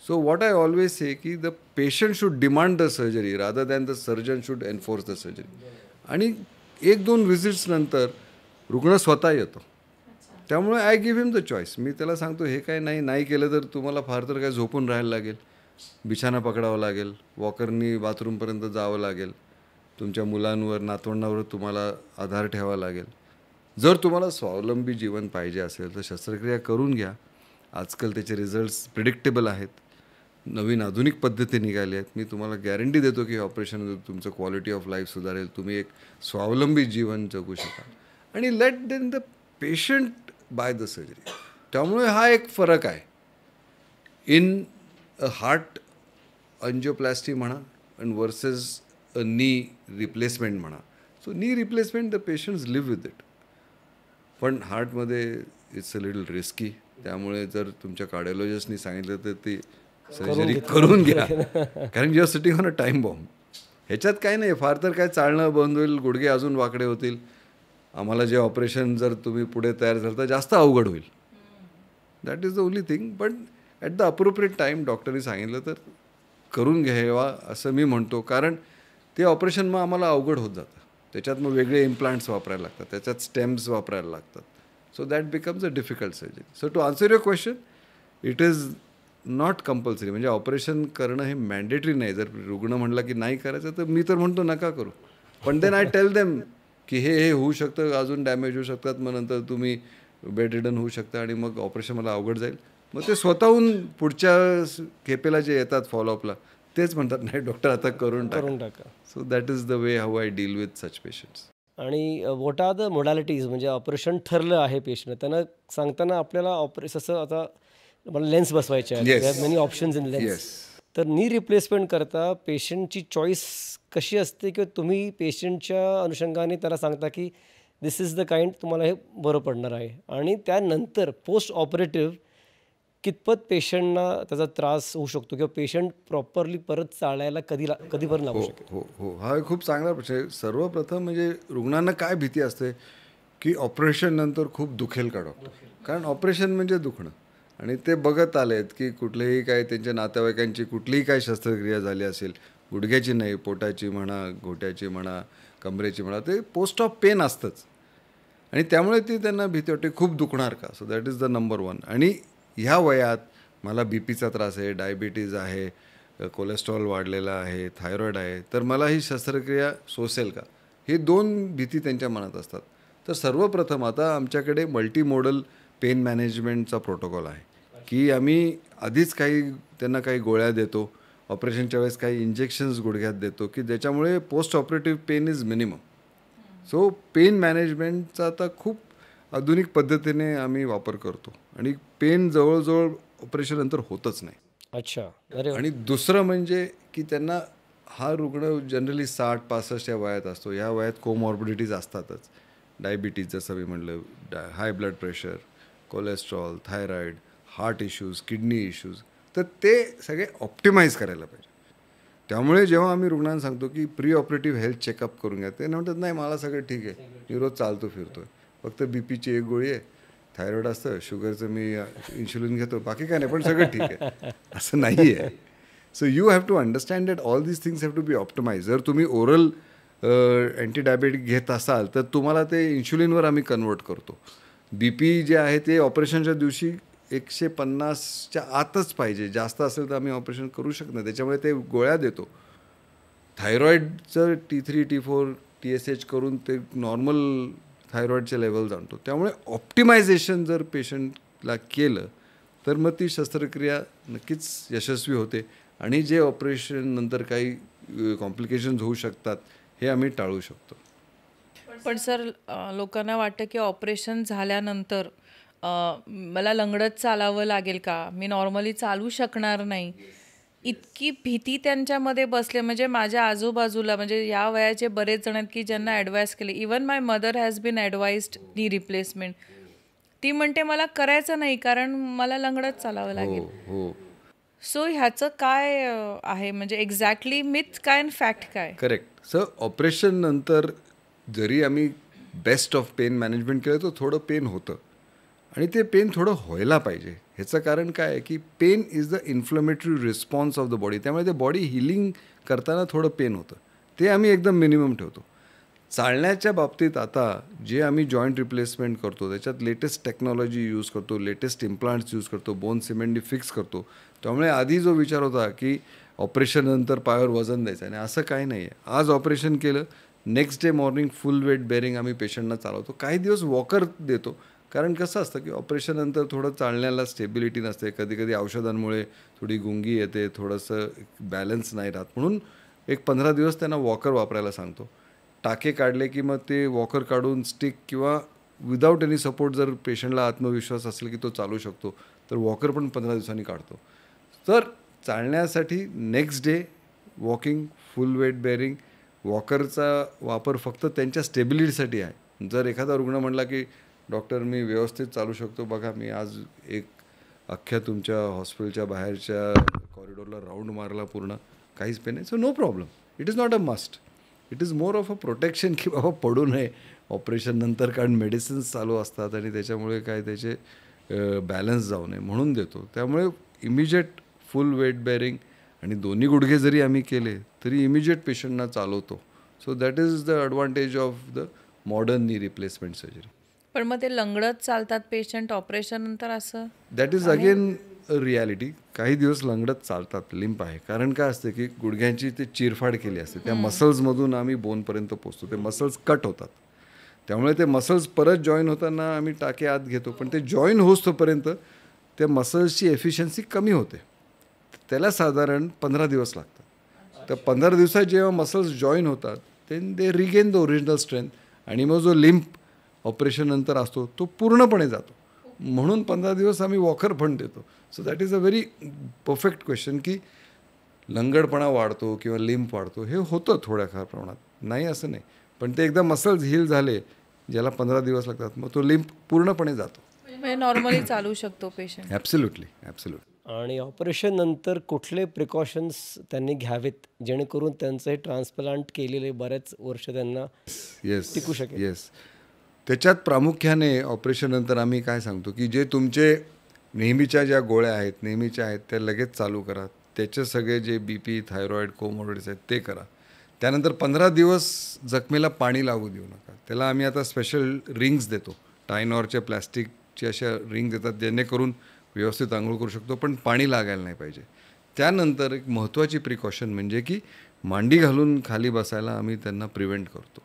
So what I always say की the patient should demand the surgery rather than the surgeon should enforce the surgery. आणि 1-2 व्हिजिट्स नंतर रुग्ण स्वतः येतो. त्यामुळे I give him the choice. मी त्याला सांगतो हे काय नाही केलं तर तुम्हाला फार तर काय झोपून राहायला लागेल, बिछाना पकडावा लागेल, वॉकरनी बाथरूमपर्यंत जावं लागेल, तुमच्या मुलांवर नातवंडावर तुम्हाला आधार ठेवावा लागेल. जर तुम्हाला स्वावलंबी जीवन पाहिजे असेल तर शस्त्रक्रिया करून घ्या. आजकाल त्याचे रिझल्ट्स प्रिडिक्टेबल आहेत, नवीन आधुनिक पद्धती निघाल्या आहेत. मी तुम्हाला गॅरंटी देतो की ऑपरेशन तुमचं क्वालिटी ऑफ लाईफ सुधारेल, तुम्ही एक स्वावलंबी जीवन जगू शकाल. आणि let then the patient by the surgery. त्यामुळे हा एक फरक आहे इन अ हार्ट अंजिओप्लास्टी म्हणा and versus a knee replacement म्हणा. So knee replacement the patients live with it, पण हार्टमध्ये इट्स अ लिटल रिस्की. त्यामुळे जर तुमच्या कार्डिओलॉजिस्टनी सांगितलं तर ती सर्जरी करून घ्या, कारण you are sitting on a time bomb. ह्याच्यात काय नाही, फार तर काय चालणं बंद होईल, गुडघे अजून वाकडे होतील. आम्हाला जे ऑपरेशन जर तुम्ही पुढे तयार झालं तर जास्त अवघड होईल. That is the only thing. But at the appropriate time डॉक्टरनी सांगितलं तर करून घ्यावा असं मी म्हणतो, कारण ते ऑपरेशन मग आम्हाला अवघड होत जातं. त्याच्यात मग वेगळे इम्प्लांट्स वापरायला लागतात, त्याच्यात स्टेम्स वापरायला लागतात. So that becomes a difficult surgery. So to answer your question, it is not compulsory. म्हणजे ऑपरेशन करणं हे मॅन्डेटरी नाही. जर रुग्ण म्हणला की नाही करायचं तर मी तर म्हणतो नका करू, पण देन आय टेल देम की हे होऊ शकतं, अजून डॅमेज होऊ शकतात, मग नंतर तुम्ही बेड रिडन होऊ शकता आणि मग ऑपरेशन मला अवघड जाईल. मग ते स्वतःहून पुढच्या खेपेला जे येतात फॉलोअपला तेच म्हणतात नाही डॉक्टर आता करून टाका. So that is the way how I deal with such patients. आणि व्हॉट आर द मोडॅलिटीज, म्हणजे ऑपरेशन ठरलं आहे पेशंट, त्यांना सांगताना आपल्याला असं आता मला लेन्स बसवायचे आहेत, मेनी ऑप्शन्स इन लेन्स, तर नी रिप्लेसमेंट करता पेशंटची चॉईस कशी असते किंवा तुम्ही पेशंटच्या अनुषंगाने त्याला सांगता की दिस इज द काइंड तुम्हाला हे बरं पडणार आहे. आणि त्यानंतर पोस्ट ऑपरेटिव्ह कितपत पेशंटना त्याचा त्रास होऊ शकतो किंवा पेशंट प्रॉपरली परत चालायला कधीपर्यंत लागू शकेल? हो, हा खूप चांगला प्रश्न आहे. सर्वप्रथम म्हणजे रुग्णांना काय भीती असते की ऑपरेशन नंतर खूप दुखेल का डॉक्टर, कारण ऑपरेशन म्हणजे दुखणं. आणि ते बघत आलेत की कुठलेही काय त्यांच्या नातेवाईकांची कुठलीही काय शस्त्रक्रिया झाली असेल, गुडघ्याची नाही, पोटाची म्हणा, घोट्याची म्हणा, कमरेची म्हणा, ते पोस्ट ऑफ पेन असतंच. आणि त्यामुळे ती त्यांना भीती वाटते खूप दुखणार का. So that is the number one. आणि ह्या वयात मला बीपीचा त्रास आहे, डायबिटीज आहे, कोलेस्ट्रॉल वाढलेला आहे, थायरॉईड आहे, तर मला ही शस्त्रक्रिया सोसेल का, हे 2 भीती त्यांच्या मनात असतात. तर सर्वप्रथम आता आमच्याकडे मल्टीमोडल पेन मॅनेजमेंटचा प्रोटोकॉल आहे की आम्ही आधीच त्यांना काही गोळ्या देतो, ऑपरेशनच्या वेळेस काही इंजेक्शन्स गुडघ्यात देतो की ज्याच्यामुळे post operative pain is minimum. So pain मॅनेजमेंटचा आता खूप आधुनिक पद्धतीने आम्ही वापर करतो आणि पेन जवळजवळ ऑपरेशननंतर होतच नाही. अच्छा. अरे. आणि दुसरं म्हणजे की त्यांना हा रुग्ण जनरली 60-65 या वयात असतो. या वयात कोमॉर्बिडिटीज असतातच. डायबिटीज जसं मी म्हणलं, high blood pressure, cholesterol, thyroid, heart issues, kidney issues, तर ते सगळे ऑप्टिमाइज करायला पाहिजे. त्यामुळे जेव्हा आम्ही रुग्णांना सांगतो की प्री ऑपरेटिव्ह हेल्थ चेकअप करून घ्या, ते म्हणतात नाही मला सगळं ठीक आहे, मी रोज चालतो फिरतो, फक्त बीपीची एक गोळी आहे, थायरॉईड असतं, शुगरचं मी इन्शुलिन घेतो, बाकी काय नाही, पण सगळं ठीक आहे. असं नाही आहे. So you have to understand that all these things have to be optimise. जर तुम्ही ओरल अँटीडायबेटिक घेत असाल तर तुम्हाला ते इन्शुलिनवर आम्ही कन्वर्ट करतो. बी पी जे आहे ते ऑपरेशनच्या दिवशी 150च्या आतच पाहिजे, जास्त असेल तर आम्ही ऑपरेशन करू शकत नाही, त्याच्यामुळे ते गोळ्या देतो. थायरॉईडचं T3, T4, TSH करून ते नॉर्मल थायरॉईडचे लेवल्स आणतो. त्यामुळे ऑप्टिमायझेशन जर पेशंटला केलं तर मग ती शस्त्रक्रिया नक्कीच यशस्वी होते आणि जे ऑपरेशन नंतर काही कॉम्प्लिकेशन्स होऊ शकतात हे आम्ही टाळू शकतो. पण सर, लोकांना वाटतं की ऑपरेशन झाल्यानंतर मला लंगडत चालावं लागेल का, मी नॉर्मली चालू शकणार नाही, इतकी भीती त्यांच्यामध्ये बसले. म्हणजे माझ्या आजूबाजूला म्हणजे या वयाचे बरेच जण आहेत की ज्यांना ॲडवाईस केले. Even my mother has been advised knee replacement. ती म्हणते मला करायचं नाही कारण मला लंगडत चालावं लागेल. हो. सो ह्याचं काय आहे, म्हणजे एक्झॅक्टली मिथ काय आणि फॅक्ट काय? करेक्ट. सर, ऑपरेशन नंतर जरी आम्ही बेस्ट ऑफ पेन मॅनेजमेंट केलं तर थोडं पेन होतं आणि ते पेन थोडं व्हायला पाहिजे. ह्याचं कारण काय आहे की pain is the inflammatory response of the body. त्यामुळे ते बॉडी हिलिंग करताना थोडं पेन होतं, ते आम्ही एकदम मिनिमम ठेवतो. चालण्याच्या बाबतीत आता जे आम्ही जॉईंट रिप्लेसमेंट करतो त्याच्यात लेटेस्ट टेक्नॉलॉजी यूज करतो, लेटेस्ट इम्प्लांट्स यूज करतो, बोन सिमेंटनी फिक्स करतो. त्यामुळे आधी जो विचार होता की ऑपरेशननंतर पायावर वजन द्यायचं आणि असं काही नाही आहे. आज ऑपरेशन केलं, next day morning full weight bearing आम्ही पेशंटना चालवतो. काही दिवस वॉकर देतो, कारण कसं असतं की ऑपरेशननंतर थोडं चालण्याला स्टेबिलिटी नसते, कधी कधी औषधांमुळे थोडी गुंगी येते, थोडंसं बॅलन्स नाही राहत. म्हणून एक 15 दिवस त्यांना वॉकर वापरायला सांगतो. टाके काढले की मग ते वॉकर काढून स्टिक किंवा विदाऊट एनी सपोर्ट जर पेशंटला आत्मविश्वास असेल की तो चालू शकतो तर वॉकर पण 15 दिवसांनी काढतो. तर चालण्यासाठी next day walking, full weight bearing. वॉकरचा वापर फक्त त्यांच्या स्टेबिलिटीसाठी आहे. जर एखादा रुग्ण म्हणला की डॉक्टर मी व्यवस्थित चालू शकतो, बघा मी आज एक अख्ख्या तुमच्या हॉस्पिटलच्या बाहेरच्या कॉरिडॉरला राऊंड मारला पूर्ण, काहीच पेन नाही, so no problem. It is not a must, it is more of a protection की बाबा पडू नये ऑपरेशन नंतर, कारण मेडिसिन्स चालू असतात आणि त्याच्यामुळे काय त्याचे बॅलन्स जाऊ नये म्हणून देतो. त्यामुळे इमिजिएट फुल वेट बेअरिंग आणि दोन्ही गुडघे जरी आम्ही केले तरी इमिजिएट पेशंटना चालवतो. So that is the advantage of the modern knee replacement surgery. पण मग ते लंगडत चालतात पेशंट ऑपरेशन नंतर असं? That is again reality. काही दिवस लंगडत चालतात, लिंप आहे. कारण काय असते की गुडघ्यांची ते चिरफाड केली असते, त्या मसल्समधून आम्ही बोनपर्यंत पोचतो, ते मसल्स कट होतात. त्यामुळे ते मसल्स परत जॉईन होताना आम्ही टाके आत घेतो, पण ते जॉईन होतोपर्यंत त्या मसल्सची एफिशियन्सी कमी होते. त्याला साधारण 15 दिवस लागतात. तर 15 दिवसात जेव्हा मसल्स जॉईन होतात then they regain the original strength आणि मग जो लिंप ऑपरेशन नंतर असतो तो पूर्णपणे जातो. म्हणून 15 दिवस आम्ही वॉकर पण देतो. So that is a very perfect question की लंगडपणा वाढतो किंवा लिंप वाढतो, हे होतं थोड्याफार प्रमाणात, नाही असं नाही. पण ते एकदा मसल्स हील झाले ज्याला 15 दिवस लागतात मग तो लिंप पूर्णपणे जातो. म्हणजे नॉर्मली चालू शकतो पेशंट? Absolutely, absolutely. आणि ऑपरेशन नंतर कुठले प्रिकॉशन्स त्यांनी घ्यावेत जेणेकरून त्यांचं हे ट्रान्सप्लांट केलेले बरेच वर्ष त्यांना टिकू शकेल? येस. त्याच्यात प्रामुख्याने ऑपरेशननंतर आम्ही काय सांगतो की जे तुमचे नेहमीच्या ज्या गोळ्या आहेत, नेहमीच्या आहेत त्या लगेच चालू करा. त्याचे सगळे जे BP, थायरॉईड, कोमॉर्बिडिटीज आहेत ते करा. त्यानंतर 15 दिवस जखमेला पाणी लागू देऊ नका. त्याला आम्ही आता स्पेशल रिंग्स देतो, टायनॉरच्या प्लॅस्टिकच्या अशा रिंग देतात जेणेकरून व्यवस्थित आंघोळ करू शकतो, पण पाणी लागायला नाही पाहिजे. त्यानंतर एक महत्त्वाची प्रिकॉशन म्हणजे की मांडी घालून खाली बसायला आम्ही त्यांना प्रिव्हेंट करतो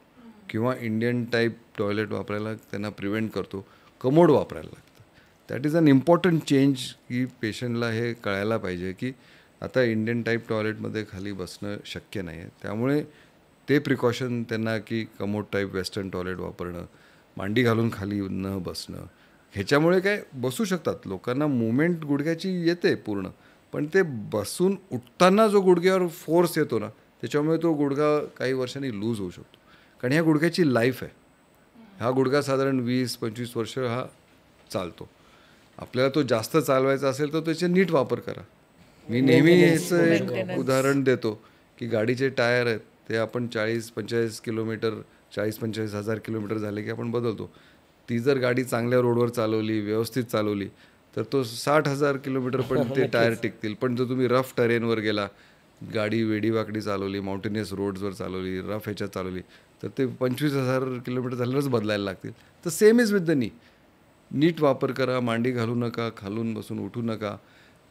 किंवा इंडियन टाईप टॉयलेट वापरायला त्यांना प्रिव्हेंट करतो, कमोड वापरायला लागतं. That is an important change की पेशंटला हे कळायला पाहिजे की आता इंडियन टाईप टॉयलेटमध्ये खाली बसणं शक्य नाही आहे. त्यामुळे ते प्रिकॉशन त्यांना की कमोड टाईप वेस्टर्न टॉयलेट वापरणं, मांडी घालून खाली न बसणं, ह्याच्यामुळे काय बसू शकतात. लोकांना मुवमेंट गुडघ्याची येते पूर्ण, पण ते बसून उठताना जो गुडघ्यावर फोर्स येतो ना त्याच्यामुळे तो गुडघा काही वर्षांनी लूज होऊ शकतो. कारण ह्या गुडघ्याची लाईफ आहे. हा गुडघा साधारण 20-25 वर्ष हा चालतो. आपल्याला तो जास्त चालवायचा असेल तर त्याचे नीट वापर करा. मी नेहमी याचं एक उदाहरण देतो की गाडीचे टायर आहेत ते आपण 40-45 किलोमीटर, 40-45 हजार किलोमीटर झाले की आपण बदलतो. ती जर गाडी चांगल्या रोडवर चालवली, व्यवस्थित चालवली तर तो 60,000 किलोमीटर पण ते टायर टिकतील. पण जर तुम्ही रफ टेरेनवर गेला, गाडी वेडीवाकडी चालवली, माउंटेनियस रोड्सवर चालवली, रफ ह्याच्यात चालवली तर ते 25,000 किलोमीटर झाल्यावरच बदलायला लागतील. तर same is with the knee. नीट वापर करा, मांडी घालू नका, खालून बसून उठू नका,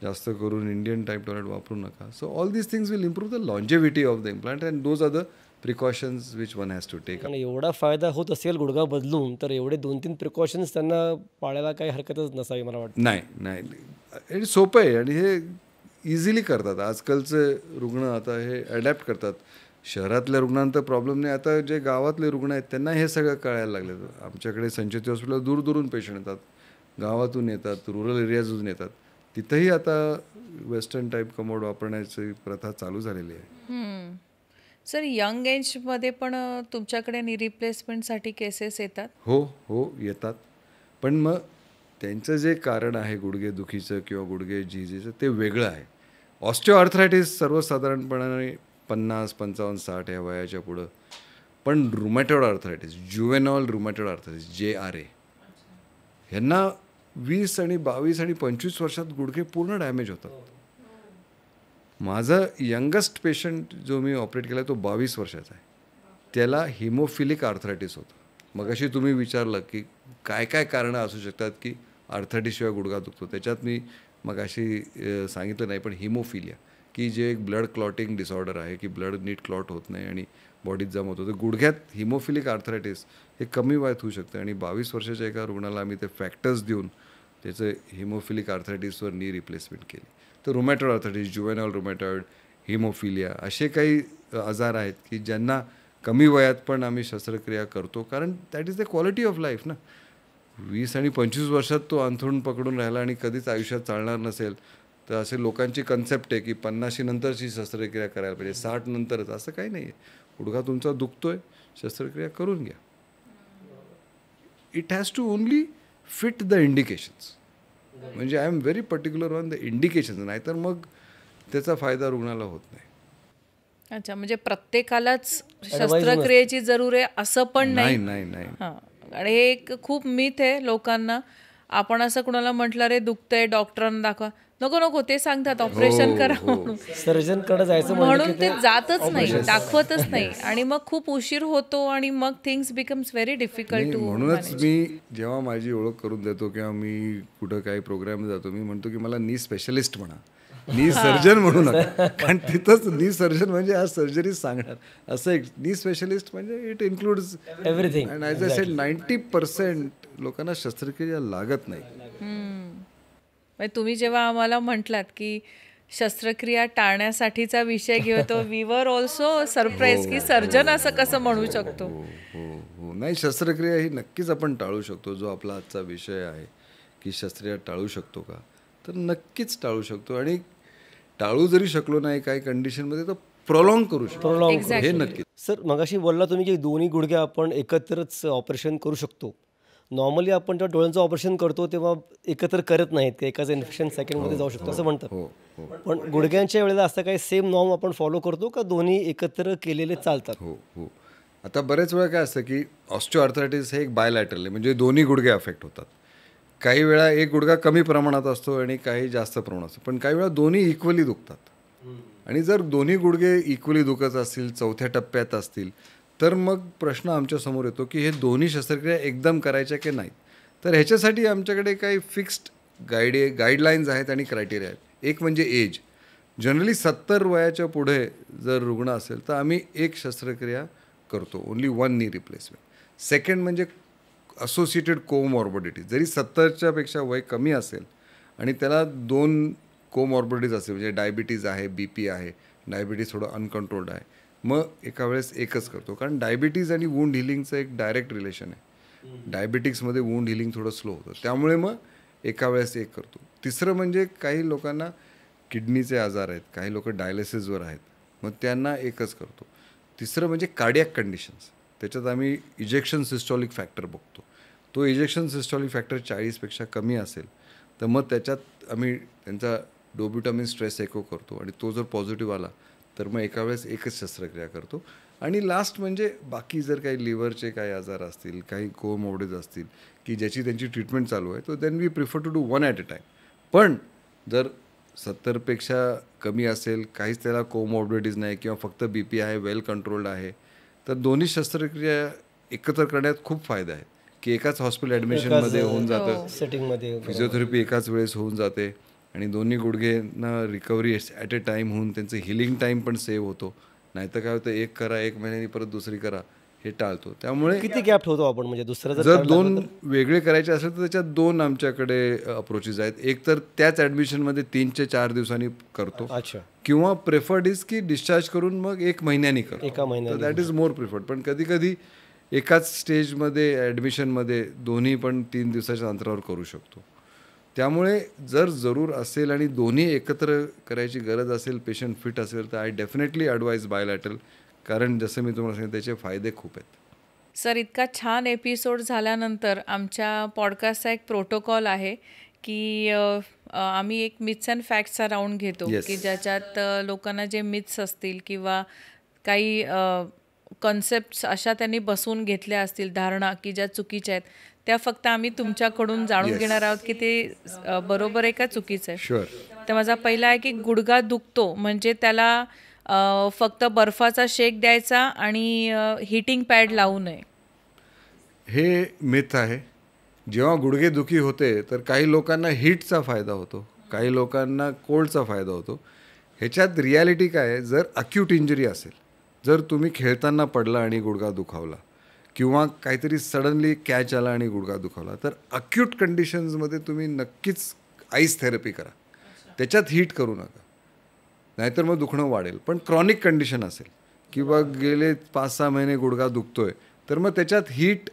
जास्त करून इंडियन टाईप टॉयलेट वापरू नका. So all these things will improve the longevity of the implant and those are the precautions which one has to take. आणि एवढा फायदा होत असेल गुडघा बदलून तर एवढे 2-3 प्रिकॉशन्स त्यांना पाळायला काही हरकतच नसावी मला वाटतं. नाही, हे सोपं आहे आणि हे इझिली करतात. आजकालचे रुग्ण आता हे अडॅप्ट करतात. शहरातल्या रुग्णांचा प्रॉब्लेम नाही. आता जे गावातले रुग्ण आहेत त्यांना हे सगळं कळायला लागलं. आमच्याकडे संचेती हॉस्पिटल दूरदूरून पेशंट येतात, गावातून येतात, रुरल एरियाजून येतात. तिथंही आता वेस्टर्न टाईप कमोड वापरण्याची प्रथा चालू झालेली आहे. सर, यंग एजमध्ये पण तुमच्याकडे नी रिप्लेसमेंटसाठी केसेस येतात? हो येतात. पण मग त्यांचं जे कारण आहे गुडघेदुखीचं किंवा गुडघे झिजीचं ते वेगळं आहे. ऑस्टिओआर्थरायटिस सर्वसाधारणपणे 50, 55, 60 या वयाच्या पुढं पण rheumatoid arthritis, juvenile rheumatoid arthritis JRA, ह्यांना 20 आणि 22 आणि 25 वर्षात गुडघे पूर्ण डॅमेज होतात. माझा यंगेस्ट पेशंट जो मी ऑपरेट केला तो 22 वर्षाचा आहे. त्याला हिमोफिलिक आर्थरायटिस होतं. मग अशी तुम्ही विचारलं की काय काय कारणं असू शकतात की आर्थरायटिसशिवाय गुडघा दुखतो. त्याच्यात मी मग अशी सांगितलं नाही, पण हिमोफिलिया की जे एक ब्लड क्लॉटिंग डिसऑर्डर आहे की ब्लड नीट क्लॉट होत नाही आणि बॉडीत जमा होतो. तर गुडघ्यात हिमोफिलिक आर्थरायटिस हे कमी वयात होऊ शकतं आणि 22 वर्षाच्या एका रुग्णाला आम्ही ते फॅक्टर्स देऊन त्याचं हिमोफिलिक आर्थरायटिसवर नी रिप्लेसमेंट केली. तर rheumatoid arthritis, juvenile rheumatoid, haemophilia असे काही आजार आहेत की ज्यांना कमी वयात पण आम्ही शस्त्रक्रिया करतो, कारण that is the quality of life ना. 20 आणि 25 वर्षात तो अंथरूण पकडून राहिला आणि कधीच आयुष्यात चालणार नसेल, तर असे लोकांची कन्सेप्ट आहे की 50 नंतरची शस्त्रक्रिया करायला पाहिजे, 60 नंतरच. असं काही नाही आहे. गुडघा तुमचा दुखतोय, शस्त्रक्रिया करून घ्या. It has to only fit the indications. म्हणजे I am very particular on the indications, नाहीतर मग त्याचा फायदा रुग्णाला होत नाही. अच्छा, म्हणजे प्रत्येकालाच शस्त्रक्रियेची जरूर आहे असं पण नाही. नाही. हां, आणि हे एक खूप मिथ आहे लोकांना. आपण असं कुणाला म्हटलं रे दुखतंय डॉक्टरांना दाखवा, नको ते सांगतात ऑपरेशन करा म्हणून. सर्जनकडे जायचं म्हणून ते जातच नाही, दाखवतच नाही आणि मग खूप उशीर होतो आणि मग things becomes very difficult too. म्हणूनच मी जेव्हा माझी ओळख करून देतो किंवा मी कुठं काही प्रोग्राम जातो, मी म्हणतो की मला नी स्पेशलिस्ट म्हणा, नी सर्जन म्हणू नका. कारण तिथंच नी सर्जन म्हणजे आज सर्जरी सांगणार, असं एक नी स्पेशलिस्ट म्हणजे it includes everything. And as I said 90% लोकांना शस्त्रक्रिया लागत नाही. म्हणजे तुम्ही जेव्हा आम्हाला म्हटलात की शस्त्रक्रिया टाळण्यासाठीचा विषय घेतो, वी वर ऑल्सो सरप्राईज की सर्जन असं कसं म्हणू शकतो. हो. नाही, शस्त्रक्रिया ही नक्कीच आपण टाळू शकतो. जो आपला आजचा विषय आहे की शस्त्रक्रिया टाळू शकतो का, तर नक्कीच टाळू शकतो. आणि टाळू जरी शकलो नाही काही कंडिशनमध्ये, तर प्रोलॉंग करू शकतो, हे नक्की. सर, मगाशी बोलला तुम्ही की दोन्ही गुडघे आपण एकत्रच ऑपरेशन करू शकतो. नॉर्मली आपण जेव्हा डोळ्यांचं ऑपरेशन करतो तेव्हा एकत्र करत नाहीत, की एकाचं इन्फेक्शन सेकंडमध्ये जाऊ शकतो असं म्हणतात. पण गुडघ्यांच्या वेळेला असं काही सेम नॉर्म आपण फॉलो करतो का दोन्ही एकत्र केलेले चालतात? हो. आता बरेच वेळा काय असतं की ऑस्टिओआर्थरायटिस हे एक बायलॅटरल आहे, म्हणजे दोन्ही गुडघे अफेक्ट होतात. काही वेळा एक गुडघा कमी प्रमाणात असतो आणि काही जास्त प्रमाणात असतो, पण काही वेळा दोन्ही इक्वली दुखतात. आणि जर दोन्ही गुडघे इक्वली दुखत असतील, चौथ्या टप्प्यात असतील, तर मग प्रश्न आमच्यासमोर येतो की हे दोन्ही शस्त्रक्रिया एकदम करायच्या की नाही. तर ह्याच्यासाठी आमच्याकडे काही फिक्स्ड गाईडलाईन्स आहेत आणि क्रायटेरिया आहेत. एक म्हणजे एज. जनरली 70 वयाच्या पुढे जर रुग्ण असेल तर आम्ही एक शस्त्रक्रिया करतो, ओन्ली 1 नी रिप्लेसमेंट. सेकंड म्हणजे असोसिएटेड कोमॉर्बिडिटीज. जरी 70च्या पेक्षा वय कमी असेल आणि त्याला 2 कोमॉर्बिडिटीज असेल, म्हणजे डायबिटीज आहे, BP आहे, डायबिटीज थोडं अनकंट्रोल्ड आहे, मग एका वेळेस एकच करतो. कारण डायबिटीज आणि वूंड हिलिंगचं एक डायरेक्ट रिलेशन आहे. डायबिटिक्समध्ये वूंड हिलिंग थोडं स्लो होतं, त्यामुळे मग एका वेळेस एक करतो. तिसरं म्हणजे काही लोकांना किडनीचे आजार आहेत, काही लोक डायलिसिसवर आहेत, मग त्यांना एकच करतो. तिसरं म्हणजे कार्डियाक कंडिशन्स. त्याच्यात आम्ही इजेक्शन सिस्टॉलिक फॅक्टर बघतो. तो इजेक्शन सिस्टॉलिक फॅक्टर 40पेक्षा कमी असेल तर मग त्याच्यात आम्ही त्यांचा डोब्युटामिन स्ट्रेस एको करतो आणि तो जर पॉझिटिव्ह आला तर मग एका वेळेस एकच शस्त्रक्रिया करतो. आणि लास्ट म्हणजे बाकी जर काही लिव्हरचे काही आजार असतील, काही कोमॉर्बिडिटीज असतील की ज्याची त्यांची ट्रीटमेंट चालू आहे, तर then we prefer to do 1 at a time. पण जर 70पेक्षा कमी असेल, काहीच त्याला कोमॉर्बिडिटीज नाही किंवा फक्त BP आहे, वेल कंट्रोल्ड आहे, तर दोन्ही शस्त्रक्रिया एकत्र करण्यात खूप फायदा आहे की एकाच हॉस्पिटल ॲडमिशनमध्ये होऊन जातं, सेटिंगमध्ये फिजिओथेरपी एकाच वेळेस होऊन जाते आणि दोन्ही गुडघेंना रिकव्हरी ॲट अ टाईम होऊन त्यांचं हिलिंग टाईम पण सेव्ह होतो. नाहीतर काय होतं, एक करा, 1 महिन्यानी परत दुसरी करा, हे टाळतो. त्यामुळे किती गॅप ठेवतो आपण, म्हणजे दुसरं जर 2 वेगळे करायचे असेल तर त्याच्यात 2 आमच्याकडे अप्रोचेस आहेत. एक तर त्याच ॲडमिशनमध्ये 3 ते 4 दिवसांनी करतो, अच्छा, किंवा प्रेफर्ड इज की डिस्चार्ज करून मग 1 महिन्यानी करतो, एका महिन्यात. That is more preferred. पण कधी एकाच स्टेजमध्ये ॲडमिशनमध्ये दोन्ही पण 3 दिवसाच्या अंतरावर करू शकतो. त्यामुळे जर जरूर असेल आणि दोन्ही एकत्र करायची गरज असेल, पेशंट फिट असेल, तर आय डेफिनेटली ॲडवाईज बायलॅटरल. कारण जसं मी तुम्हाला सांगितलं त्याचे फायदे खूप आहेत. सर, इतका छान एपिसोड झाल्यानंतर आमच्या पॉडकास्टचा एक प्रोटोकॉल आहे की आम्ही एक मिथ्स अँड फॅक्ट्सचा राऊंड घेतो की ज्याच्यात लोकांना जे मिथ्स असतील किंवा काही कन्सेप्ट्स अशा त्यांनी बसवून घेतल्या असतील, धारणा की ज्या चुकीच्या आहेत, त्या फक्त आम्ही तुमच्याकडून जाणून घेणार आहोत की ते बरोबर आहे का चुकीचं आहे. शुअर. तर माझा पहिला आहे की गुडघा दुखतो म्हणजे त्याला फक्त बर्फाचा शेक द्यायचा आणि हीटिंग पॅड लावू नये. हे मिथ आहे. जेव्हा गुडघेदुखी होते तर काही लोकांना हीटचा फायदा होतो, काही लोकांना कोल्डचा फायदा होतो. ह्याच्यात रिॲलिटी काय आहे, जर अक्यूट इंजरी असेल, जर तुम्ही खेळताना पडला आणि गुडघा दुखावला किंवा काहीतरी सडनली कॅच आला आणि गुडघा दुखावला, तर अक्यूट कंडिशन्समध्ये तुम्ही नक्कीच आईस थेरपी करा. त्याच्यात हीट करू नका, नाहीतर मग दुखणं वाढेल. पण क्रॉनिक कंडिशन असेल किंवा गेले 5-6 महिने गुडघा दुखतोय, तर मग त्याच्यात हीट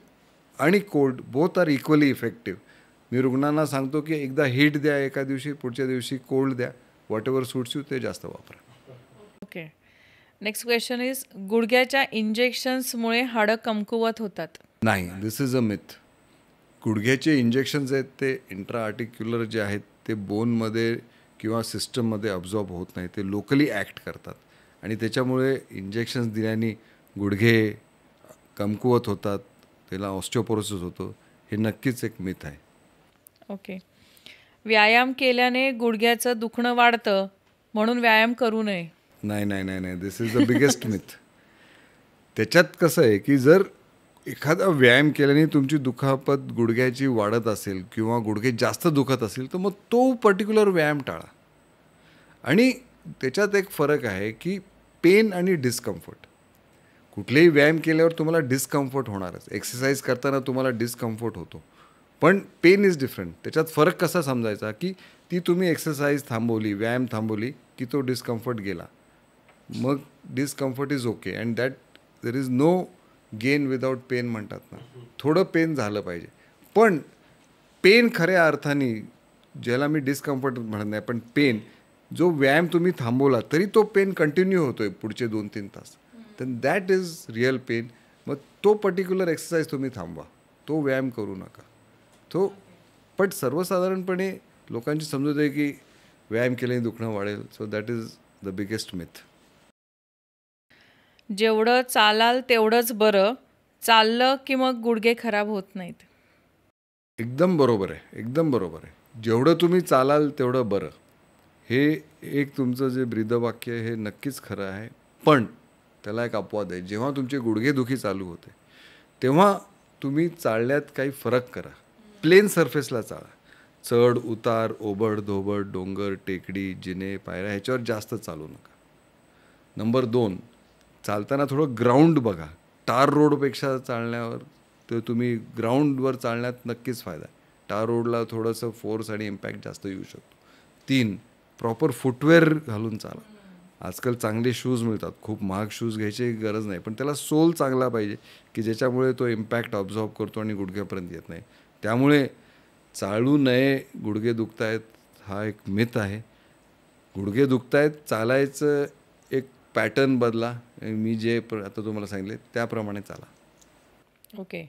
आणि cold both are equally effective. मी रुग्णांना सांगतो की एकदा हीट द्या एका दिवशी, पुढच्या दिवशी कोल्ड द्या. वॉट एव्हर सूट्स यू ते जास्त वापरा. ओके. नेक्स्ट क्वेश्चन इज, गुडघ्याच्या इंजेक्शन्समुळे हाडं कमकुवत होतात. नाही, दिस इज अ मिथ. गुडघ्याचे इंजेक्शन्स आहेत ते इंट्राआर्टिक्युलर जे आहेत ते बोनमध्ये किंवा सिस्टममध्ये अब्झॉर्ब होत नाही, ते लोकली ॲक्ट करतात आणि त्याच्यामुळे इंजेक्शन्स दिल्याने गुडघे कमकुवत होतात, त्याला ऑस्टिओपोरोसिस होतो. हे नक्कीच एक मिथ आहे. ओके. व्यायाम केल्याने गुडघ्याचं दुखणं वाढतं म्हणून व्यायाम करू नये. नाही नाही नाही नाही, दिस इज द बिगेस्ट मिथ. त्याच्यात कसं आहे की जर एखादा व्यायाम केल्याने तुमची दुखापत गुडघ्याची वाढत असेल किंवा गुडघे जास्त दुखत असेल तर मग तो पर्टिक्युलर व्यायाम टाळा. आणि त्याच्यात एक फरक आहे की पेन आणि डिस्कम्फर्ट. कुठलेही व्यायाम केल्यावर तुम्हाला डिस्कम्फर्ट होणारच. एक्सरसाइज करताना तुम्हाला डिस्कम्फर्ट होतो, पण पेन इज डिफरंट. त्याच्यात फरक कसा समजायचा की ती तुम्ही एक्सरसाइज थांबवली, व्यायाम थांबवली की तो डिस्कम्फर्ट गेला. मग discomfort is okay and that there is no gain without pain म्हणतात ना. थोडं पेन झालं पाहिजे, पण पेन खऱ्या अर्थाने, ज्याला मी डिस्कम्फर्ट म्हणत नाही, पण पेन जो व्यायाम तुम्ही थांबवला तरी तो पेन कंटिन्यू होतोय पुढचे 2-3 तास, तर दॅट इज रिअल पेन. मग तो पर्टिक्युलर एक्सरसाइज तुम्ही थांबवा, तो व्यायाम करू नका तो. पण सर्वसाधारणपणे लोकांची समजूत आहे की व्यायाम केल्याने दुखणं वाढेल, so that is the biggest myth. जेवढं चालाल तेवढंच बरं, चाललं की मग गुडघे खराब होत नाहीत. एकदम बरोबर आहे, एकदम बरोबर आहे. जेवढं तुम्ही चालाल तेवढं बरं, हे एक तुमचं जे ब्रीदवाक्य आहे हे नक्कीच खरं आहे. पण त्याला एक अपवाद आहे. जेव्हा तुमचे गुडघेदुखी चालू होते तेव्हा तुम्ही चालण्यात काही फरक करा. प्लेन सरफेसला चाला. चढ उतार, ओबड धोबड, डोंगर, टेकडी, जिने, पायऱ्या ह्याच्यावर जास्त चालू नका. नंबर 2, चालताना थोडं ग्राउंड बघा. टार रोडपेक्षा चालण्यावर तर तुम्ही ग्राउंडवर चालण्यात नक्कीच फायदा आहे. टार रोडला थोडंसं फोर्स आणि इम्पॅक्ट जास्त येऊ शकतो. 3, प्रॉपर फुटवेअर घालून चाला. आजकाल चांगले शूज मिळतात, खूप महाग शूज घ्यायची गरज नाही, पण त्याला सोल चांगला पाहिजे की ज्याच्यामुळे तो इम्पॅक्ट ऑब्झॉर्ब करतो आणि गुडघ्यापर्यंत येत नाही. त्यामुळे चालू नये, गुडघे दुखतायत हा एक मिथ आहे. गुडघे दुखतायत, चालायचं एक पॅटर्न बदला. मी जे आता तुम्हाला सांगितले त्याप्रमाणे चाला. ओके.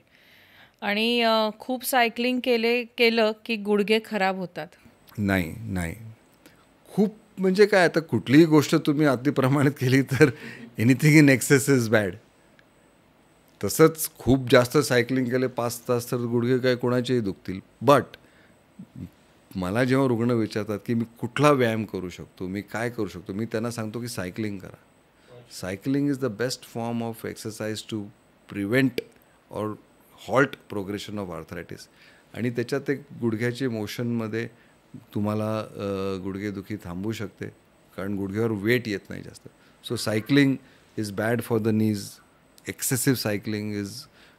आणि खूप सायकलिंग केलं की गुडघे खराब होतात. नाही नाही, खूप म्हणजे काय, आता कुठलीही गोष्ट तुम्ही अतिप्रमाणात केली तर anything in excess is bad. तसंच खूप जास्त सायकलिंग केले 5 तास तर गुडघे काय कोणाचेही दुखतील. बट मला जेव्हा रुग्ण विचारतात की मी कुठला व्यायाम करू शकतो, मी काय करू शकतो, मी त्यांना सांगतो की सायकलिंग करा. Cycling is the best form of exercise to prevent or halt progression of arthritis. आणि त्याच्यात एक गुडघ्याची मोशनमध्ये तुम्हाला गुडघेदुखी थांबवू शकते, कारण गुडघ्यावर वेट येत नाही जास्त. So cycling is bad for the knees. Excessive cycling is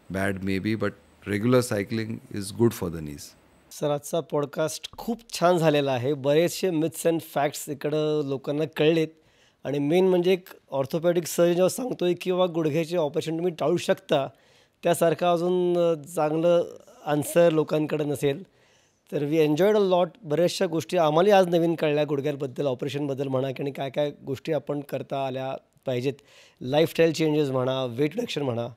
bad may be, but regular cycling is good for the knees. Sir, आजचा पॉडकास्ट खूप छान झालेला आहे. बरेचसे मिथ्स अँड फॅक्ट्स इकडं लोकांना कळलेत. आणि मेन म्हणजे एक ऑर्थोपॅडिक सर्जन जेव्हा सांगतोय की बाबा गुडघ्याचे ऑपरेशन तुम्ही टाळू शकता, त्यासारखं अजून चांगलं आन्सर लोकांकडे नसेल. तर वी एन्जॉयड अ लॉट. बऱ्याचशा गोष्टी आम्हाला आज नवीन कळल्या गुडघ्यांबद्दल, ऑपरेशनबद्दल म्हणा, आणि काय काय गोष्टी आपण करता आल्या पाहिजेत. लाईफस्टाईल चेंजेस म्हणा, वेट रिडक्शन म्हणा.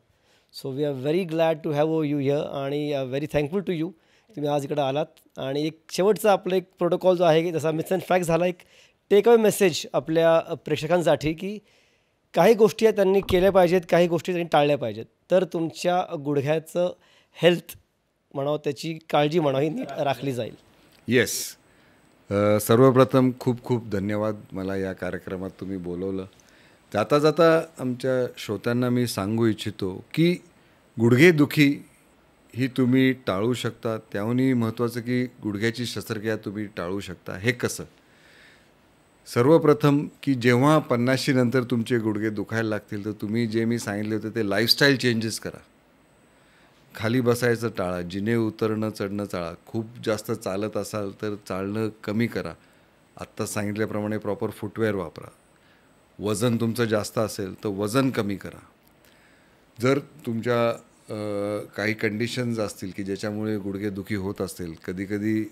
So we are very glad to have you here and very thankful to you, तुम्ही आज इकडं आलात. आणि एक शेवटचा आपलं एक प्रोटोकॉल जो आहे की जसा मिथ्स अँड फॅक्ट झाला, एक टेक अवे मेसेज आपल्या प्रेक्षकांसाठी की काही गोष्टी त्यांनी केल्या पाहिजेत, काही गोष्टी त्यांनी टाळल्या पाहिजेत, तर तुमच्या गुडघ्याचं हेल्थ म्हणावं, त्याची काळजी म्हणावी, ही नीट राखली जाईल. येस. सर्वप्रथम खूप खूप धन्यवाद, मला या कार्यक्रमात तुम्ही बोलवलं. जाता जाता आमच्या श्रोत्यांना मी सांगू इच्छितो की गुडघेदुखी ही तुम्ही टाळू शकता. त्याहूनही महत्त्वाचं की गुडघ्याची शस्त्रक्रिया तुम्ही टाळू शकता. हे कसं? सर्वप्रथम की जेव्हा 50शी नंतर तुमचे गुडघे दुखायला लागतील, तर तुम्ही जे मी सांगितले होते ते लाईफस्टाईल चेंजेस करा. खाली बसायचं टाळा, जिने उतरणं चढणं टाळा. खूप जास्त चालत असाल तर चालणं कमी करा. आत्ता सांगितल्याप्रमाणे प्रॉपर फुटवेअर वापरा. वजन तुमचं जास्त असेल तर वजन कमी करा. जर तुमच्या काही कंडिशन्स असतील की ज्याच्यामुळे गुडघेदुखी होत असेल, कधीकधी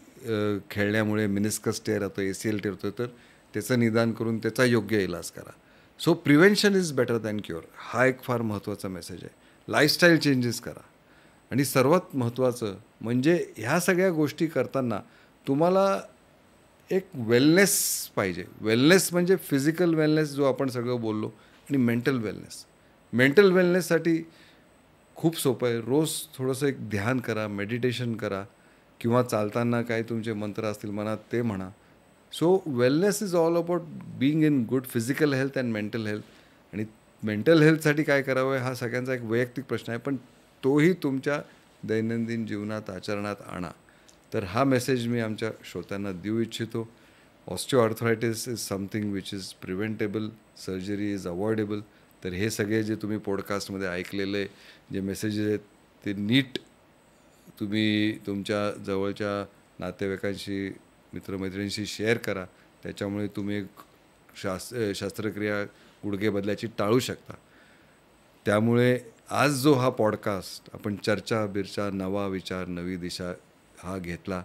खेळण्यामुळे मिनिस्कस टेअर होतो, ACL टेअर होतो, तर त्याचं निदान करून त्याचा योग्य इलाज करा. So prevention is better than cure. हा एक फार महत्त्वाचा मेसेज आहे. लाईफस्टाईल चेंजेस करा. आणि सर्वात महत्त्वाचं म्हणजे ह्या सगळ्या गोष्टी करताना तुम्हाला एक वेलनेस पाहिजे. वेलनेस म्हणजे फिजिकल वेलनेस जो आपण सगळं बोललो, आणि मेंटल वेलनेस. मेंटल वेलनेससाठी खूप सोपं आहे. रोज थोडंसं एक ध्यान करा, मेडिटेशन करा, किंवा चालताना काय तुमचे मंत्र असतील मनात ते म्हणा. So wellness is all about being in good physical health and mental health. आणि मेंटल हेल्थसाठी काय करावं हा सगळ्यांचा एक वैयक्तिक प्रश्न आहे, पण तोही तुमच्या दैनंदिन जीवनात आचरणात आणा. तर हा मेसेज मी आमच्या श्रोत्यांना देऊ इच्छितो. Osteoarthritis is something which is preventable, surgery is avoidable. तर हे सगळे जे तुम्ही पॉडकास्टमध्ये ऐकलेले जे मेसेजेस आहेत ते नीट तुम्ही तुमच्या जवळच्या नातेवाईकांशी, मित्रमैत्रिणींशी शेअर करा. त्याच्यामुळे तुम्ही एक शस्त्रक्रिया गुडघे बदलायची टाळू शकता. त्यामुळे आज जो हा पॉडकास्ट आपण चर्चा बिर्चा नवा विचार नवी दिशा हा घेतला,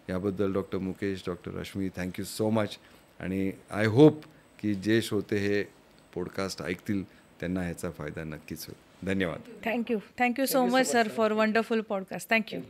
याबद्दल doctor Mukesh, doctor Rashmi, thank you so much. आणि आय होप की जे श्रोते हे पॉडकास्ट ऐकतील त्यांना ह्याचा फायदा नक्कीच होईल. धन्यवाद. Thank you so much sir for wonderful podcast. Thank you.